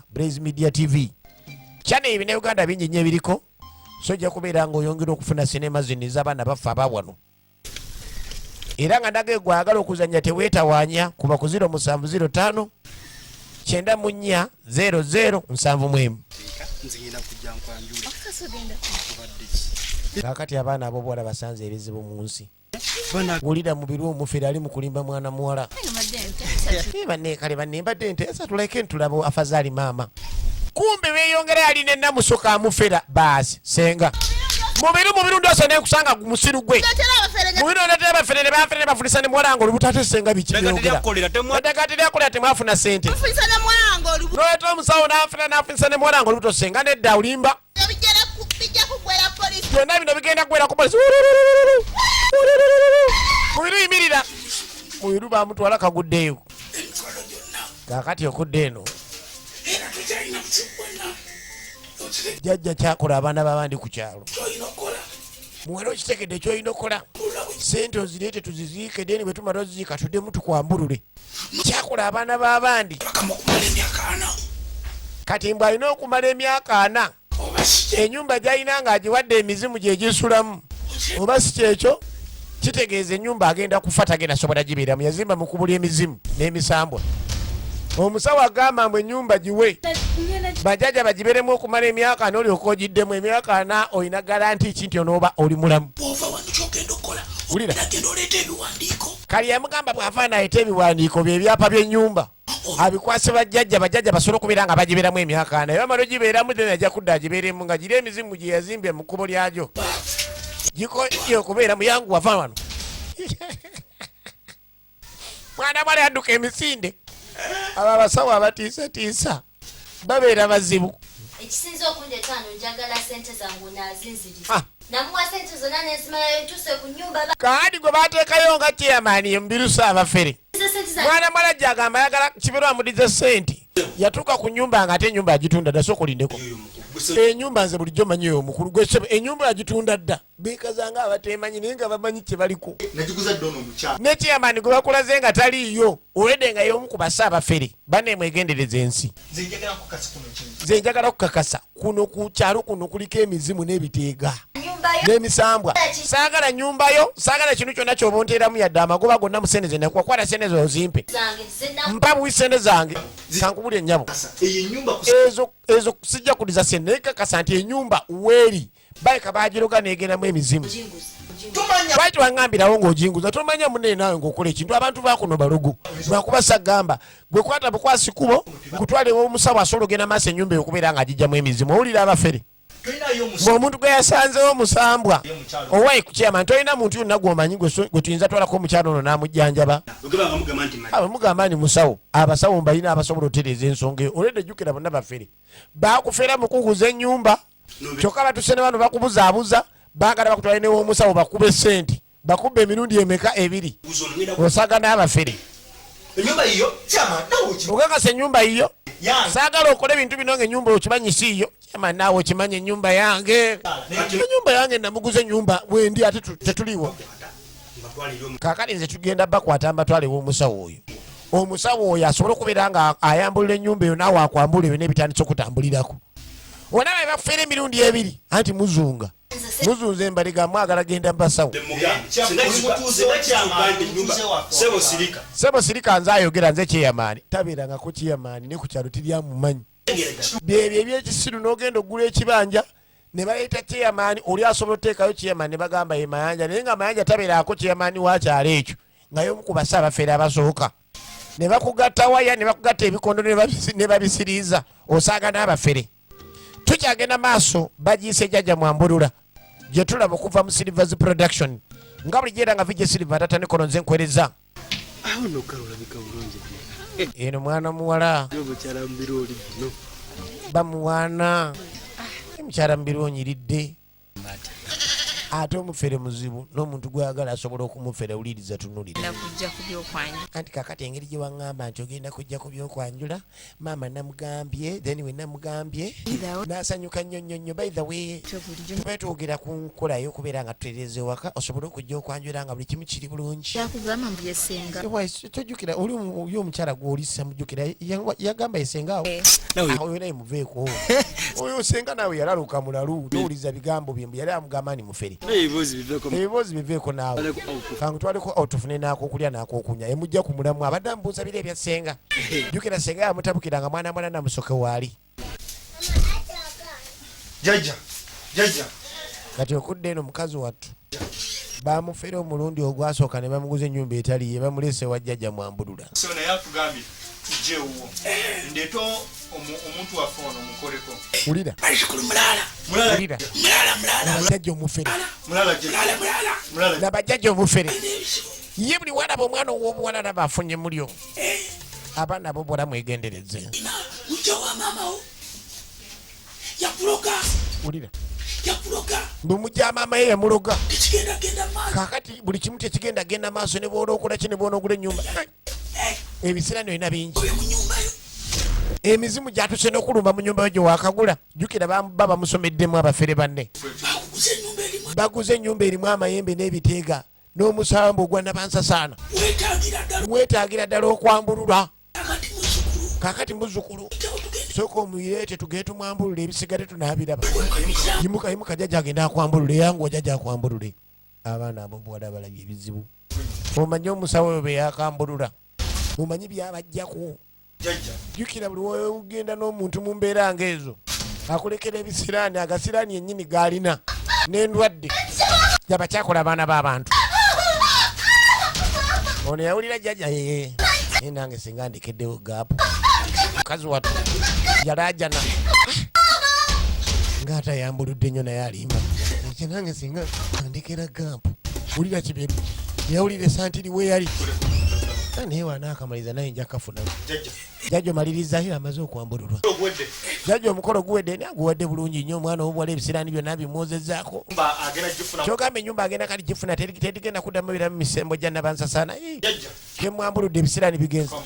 TV. Channel ebina Uganda bingi nnyo ebiriko. So ojja kubeera ng'oyongera okufuna sinema zino ez'abaana baffe abawano. Era nga nage gwagala okuzanya teweetawaanya kuba ku 0705 94 0071. Kakati abaana ab'obuwala basanze ebizibu mu nsi. Wulira mu biru omufere ali mu kulimba mwana muwala. Kale banne mbadde nteesa tuleke ntulabo afazaali maama. Kumbe beeyongera ali n'ennamusoka amufera baasi senga. Mubiru ndose ne kusanga musiru gwe. Mubiru ndate abafere ne bafere ne bafulisa ne muwala ngo olubutate senga biki byogera. Ndakati lyakolera temwafuna sente. Mufulisa ne muwala ngo olubuto. Lweta omusawo n'afulisa ne muwala ngo olubuto senga nedda olimba. Byonna bino bigenda kuggwera ku polisi. Mubiru yimirira. Mubiru bamutwala kaguddeyo. Kakati okudde eno. Jajja kyakola abaana b'abandi ku kyalo. Muwala okitegedde ky'olina okukola. Sente ozireete tuziziike deni bwe tumala oziziika tuddemu tukwambulule. Kyakola abaana b'abandi. Kati mbw alina okumala emyaka 4. Ennyumba gy'alina ng'agiwadde emizimu gye gisulamu. Oba si kyekyo kitegeeza ennyumba agenda kufa tagenda sobola gibeeramu yazimba mu kubula emizimu n'emisambwa. Omusawo agamba mbu ennyumba giwe bajjajja bagibeeremu okumala emyaka 4 olyoka ogiddemu emyaka 4 olina garanti ki nti onooba oli mulamu. Wulira kali yamugamba bw'ava nayita ebiwandiiko by'ebyapa by'ennyumba abikwase bajjajja basobola okubeera nga bagibeeramu emyaka 4 bamala ogibeeramu then ajja kudda agibeeremu nga giri emizimu gye yazimbye mu kkubo lyagyo gikoye okubeera muyangu wava wano. Mwana mwale adduka emisinde. Abo abasawo abatiisatiisa babeera bazibu. Ekisinza okundeeta wano njagala sente zangu nazinziriza. Namuwa sente zonna nezimalayo ntuse ku nnyumba. Kaadi gwe baateekayo nga chairman Mbirusa abafere. Mwana mwala gyagamba ayagala kibeerwa amudize sente. Yatuuka ku nnyumba nga ate ennyumba yagitunda dda sooka olindeko. Ennyumba nze bulijjo manyi oyo omukulu gw'essebe ennyumba yagitunda dda beekazanga abateemanyi naye nga bamanyi kye baliko. Ne chairman gwe bakulaze nga taliiyo olwedde nga y'omu ku basaabafere banne mwegendereza ensi. Nze njagala kukakasa kuno ku kyalo kuno kuliko emizimu n'ebiteega n'emisambwa. Saagala nnyumbayo saagala kintu kyonna ky'obonteeramu yadde amagoba gonna mu sente ze nakuwa kwata sente zo ozimpe mpa buwi sente zange kankubulya ennyabo ezo sijja kuliza sente naye kakasa nti ennyumba weeri bayika bagiroga neegendamu emizimu. Lwaki waŋŋambirawo ng'ojinguza tomanya munene naawe ng'okola ekintu abantu bakuno balogo lwakuba sagamba gwe kwata bukwasi kubo kutwalewo omusawo asobola ogenda maaso ennyumba eyo okubeera ng'agijjamu emizimu. Owulira abafere ng'omuntu gwe yasanzewo musambwa owayi ku chairman tolina muntu yonna gw'omanyi gwe tuyinza twalako omukyalo ono n'amujjanjaba. Mugamba nti musawo abasawo mbalina abasobola otereeza ensonga eyo olwedde jjukira bonna bafere baakufeera mu kuguza ennyumba kyokka batuse ne bano bakubuzaabuza baagala bakutwale n'ew'omusawo bakube sente bakubba emirundi emeka 2 osaga n'abafere ogakasa ennyumba yiyo saagala okole ebintu bino ng'ennyumba okimanyi siiyo kyama naawe okimanyi ennyumba yange ennyumba yange namuguza ennyumba bwendi ate tetuliwo. Kaakati nze tugenda bakwata mbatwale ew'omusawo oyo omusawo oyo asobole okubeera nga ayambulira ennyumba eyo naawe akwambula ebyo n'ebitandisa okutambulirako. Olaba ebafeera emirundi 2 anti muzunga muzunze embaliga mwagala genda mbasawo. Sebo sirika nze ayogera nze chairman tabeerangako chairman ne ku kyalo tiryamumanyi byebyo ebyekisiru n'ogenda ogula ekibanja ne baleeta chairman oli asobola oteekayo chairman ne bagamba ye Mayanja naye nga Mayanja tabeerako chairman wa kyalo ekyo nga y'omu ku basaabafeere abasooka ne bakugatta waya ne bakugatta ebikondo ne babisiriiza osaaga n'abafere. Tukyagenda maaso bagiise Jajja Mwambulula gye tulaba okuva mu Silvers Production nga buli gyera nga vijje Silver tata ne kono nze nkwereza eno mwana muwala bamuwaana mukyala mubiri onyiridde ate omufere muzibu n'omuntu gwayagala asobola okumufera wuliriza tunulira anti kakati engeri gye waŋŋamba nti ogenda kujja ku byokwanjula maama namugambye then we namugambye n'asanyuka nnyo by the way tuba twogera ku nkola y'okubeera nga tutereeza ewaka osobole okujja okwanjula nga buli kimu kiri bulungi. Tojjukira oli omukyala gw'olisa mujjukira yagamba yesenga awo oyo naye muveeko oyo osenga naawe yalaluka mulalu towuliza bigambo bye mbu yali amugamba ni mufere ebiboozi biveeko naawe kangutwaleko otufune n'akokulya n'akokunya emujja ku mulamu abadde amubuuza biri ebya senga jjukira senga yamutabukira nga mwana namusoke waali Jajja kati okudde eno mukazi wattu bamufere omulundi ogwasooka ne bamuguza ennyumba etaliye bamulese wa Jajja Mwambulula. Ndeto omuntu waffe ono mukoleko. Ulira. Ulira. Jajja omufere. Laba Jajja omufere. Ye buli wana bomwana ow'obuwala naba afunye mulyo. Abaana bo bwala mwegendereze. Ulira. Mumujja maama ye yamuloga. Kakati buli kimu tekigenda maaso ne bw'ola okola ki ne bw'ona ogula ennyumba. Ebiseera nolina bingi emizimu gyatuse n'okulumba mu nyumba yo gye wakagula jjukira baba bamusomeddemu abafere banne baguze ennyumba erimu amayembe n'ebiteega n'omusambo ogwa nabansasaana wetaagira ddala okwambulula kakati muzukulu sooka omuyireete tugende tumwambulule ebisigadde tunaabiraba yimuka Jajja agenda akwambulule yangu Jajja akwambulule abaana abo bwala balabye ebizibu omanyi omusawo oyo beyakambulula omanyi byabajjako jjukira buli wogenda n'omuntu mu mbeera ng'ezo akulekera ebisiraani agasiraani yennyini gaalina n'endwadde jaba kyakola abaana b'abantu ono yawulira jjajja yeye naye nange singa ndekeddewo gaapu mukazi watu yalaajana ngaatayambuludde nnyo naye alimba ekyo nange singa andekera gaapu wulira kiberu yawulira esantiri we yali naye wanaakamaliza naye nja kafunamu jjajja omalirizayo amaze okwambululwa jjajja omukolo guwedde naye aguwadde bulungi nnyo omwana obuwala ebisiraani byonna bimwozezaako kyogamba ennyumba agenda kati gifuna terigenda kuddamu biramu misembo gya nabansasana kemwambuludde ebisiraani bigenze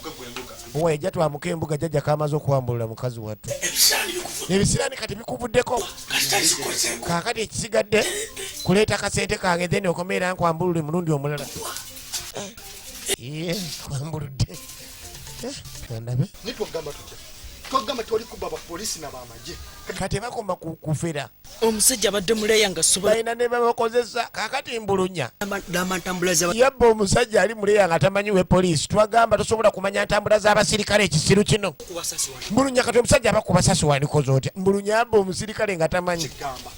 owa ejja twamuka embuga jjajja kamaze okuwambulula mukazi wattu ebisiraani kati bikuvuddeko kaakati ekisigadde kuleeta kasente kange then okomeera nkwambulule mulundi omulala kwambuludde andabe nitwogamba tutya twogamba tewali kuba abapoliisi n'abamagye kati bakoma kufera omusajja abadde muleeya nga sobola balina ne babakozesa kaakati mbulunya n'amantambula yabba omusajja ali muleeya nga tamanyi we poliisi twagamba tosobola kumanya ntambula z'abasirikale ekisiru kino mbulunya kati omusajja abakuba sasi wanikoze otya mbulunya yabba omusirikale nga tamanyi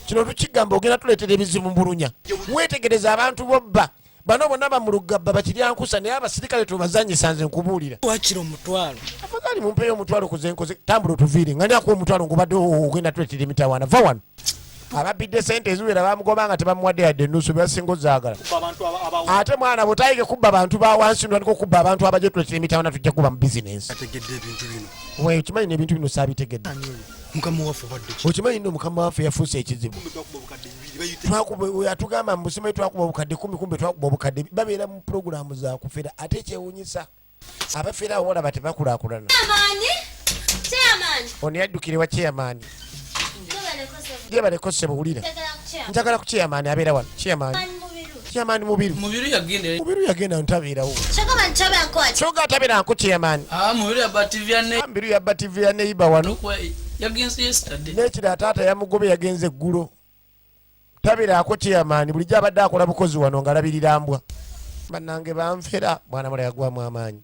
kino tukigamba ogenda tuleetera ebizibu mbulunya mwetegereza abantu bobba bano bonna bamulugabba bakiryankusa naye abasirikale tubazanyisa nze nkubuulira wakira omutwalo afadhali mumpeyo omutwalo kuzenkoze tambula otuviire nga nyakuwa omutwalo ngubadde ogenda tuletera emitawaana va wano ababidde sente eziwera bamugoba nga tebamuwadde yadde ennusu bebasinga ozaagala ate mwana bwotayige kubba abantu bawansi ndwaliko kubba abantu abajja tuletera emitawaana tujja kuba mu bizinensi okimanyi nebintu bino saabitegedde okimanyi nno mukama waffe yafuusa ekizibu atugamba mu busime twakuba obukadde 10 kumbe twakuba obukadde babeera mu puroguramu za kufera ate ekyewuunyisa abafera abo olaba tebakulaakulana ono yaddukire wa chairmaani yebaleko ssebo wulira njagala ku chairmaani abeera wano chairmaani mubiru yagenda ntabeerawo kyoga atabeeranko chairmaani mubiru yabba tv ya neiba wano n'ekira taata yamugobe yagenze eggulo tabeerako chairmaani bulijjo abadde akola bukozi wano ngaalabirira mbwa bannange banfera mwana mula yagwamu amaanyi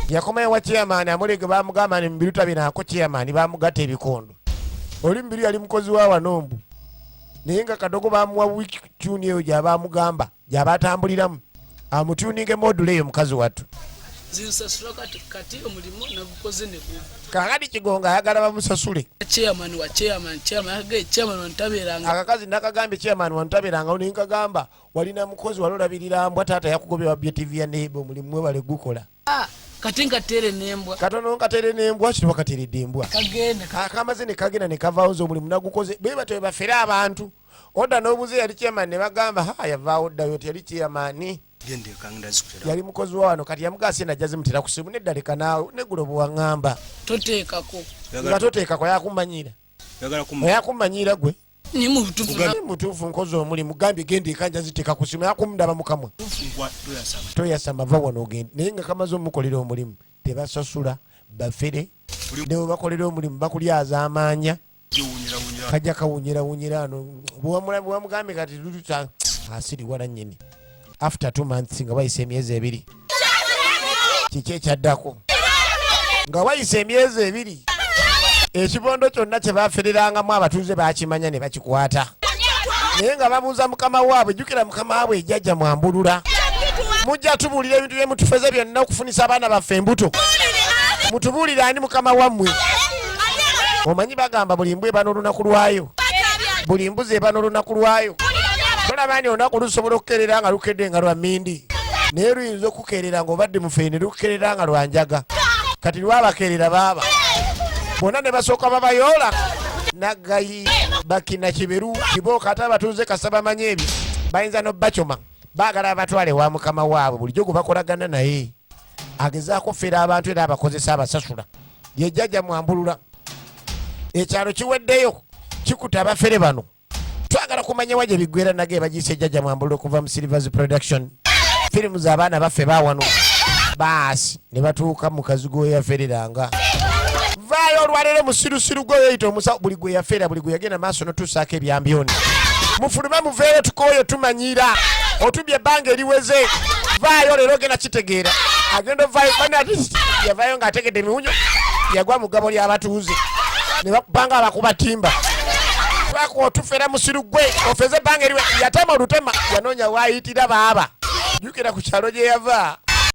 yakomayo wa chairmaani amulege bamugamba ni mubiru tabeerako chairmaani bamugatta ebikondo oli mubiru yali mukozi wa wanombu naye nga kadogo bamuwa wiki tuni eyo gyabamugamba gyabatambuliramu amutuninge module eyo mukazi wattu kakati kigonga ayagala bamusasule akakazi nakagambye chairman wantabeeranga ninkagamba walina mukozi wali olabirira mbwa taata yakugobye wa BTV ya neiba omulimu mwebale gukola kati nkatere nembwa katono nkatere nembwa kiri wakateredde embwa akamaze ne kagenda ne kavaawo nze omulimu nagukoze bwe batyo bafere abantu odda n'obuze yali chairman ne bagamba yavaawo ddayo ti yali chairman yali mukozi wa wano kati yamugase najjaze mutera kusimu nedda leka naawe neggulo bwewaŋŋamba nga toteekako yakummanyira gwe mutuufu nkozi omulimu gambye genda ekanja ziteeka ku simu yakumundaba mukamwa toyasama va wano ogende naye nga kamaze omukolera omulimu tebasasula bafere newe bakolera omulimu bakulyaza amaanya kajja kawunyirawunyira ano bwewamugambye kati tututa asiriwala nnyini after 2 months nga wayise emyezi 2 kiki ekyaddako nga wayise emyezi 2 ekibondo kyonna kyebafererangamu abatuuze bakimanya ne bakikwata naye nga babuuza mukama waabwe jjukira mukama waabwe ejjajja mwambulula mujja tubuulira ebintu byemutufeze byonna okufunisa abaana baffe embuto mutubuulire ani mukama wammwe omanyi bagamba buli mbwa eba n'olunaku lwayo buli mbuzi eba n'olunaku lwayo tolabani olunaku lusobola okukerera nga lukedde nga lwa mmindi naye luyinza okukerera ng'obadde mufeene lukukerera nga lwanjaga kati lwabakerera baaba bonna ne basooka babayoola naggayi bakina kiberu kibooka ate abatuuze kasa bamanye ebyo bayinza n'obbacoma baagala abatwale wa mukama waabwe bulijjo gwe bakolagana naye agezaako fera abantu era abakozesa abasasula ye Jajja Mwambulula ekyalo kiweddeyo kikuta abafere bano twagala kumanya waje bigwera nage bagiise Jajja Mwambulula okuva mu Silvers Production firimu z'abaana baffe bawano baasi ne batuuka mu kazigo yafereranga vaayo olwalero musirusiru gwe yoyita omusa buli gwe yafeera buli gwe yagenda maaso notuusaako ebyambyoni mufulume muveere tukooyo tumanyira otubye ebbanga eriweze vaayo leero genda kitegeera agenda ovaayo banati yavaayo ng'ategedde emiwunyo yagwa mu ggabo ly'abatuuze ne bakubanga abakuba timba lwako otufera musiru gwe ofeze ebbanga eriwe yatema olutema yanoonya waayitira baaba jjukira ku kyalo gye yava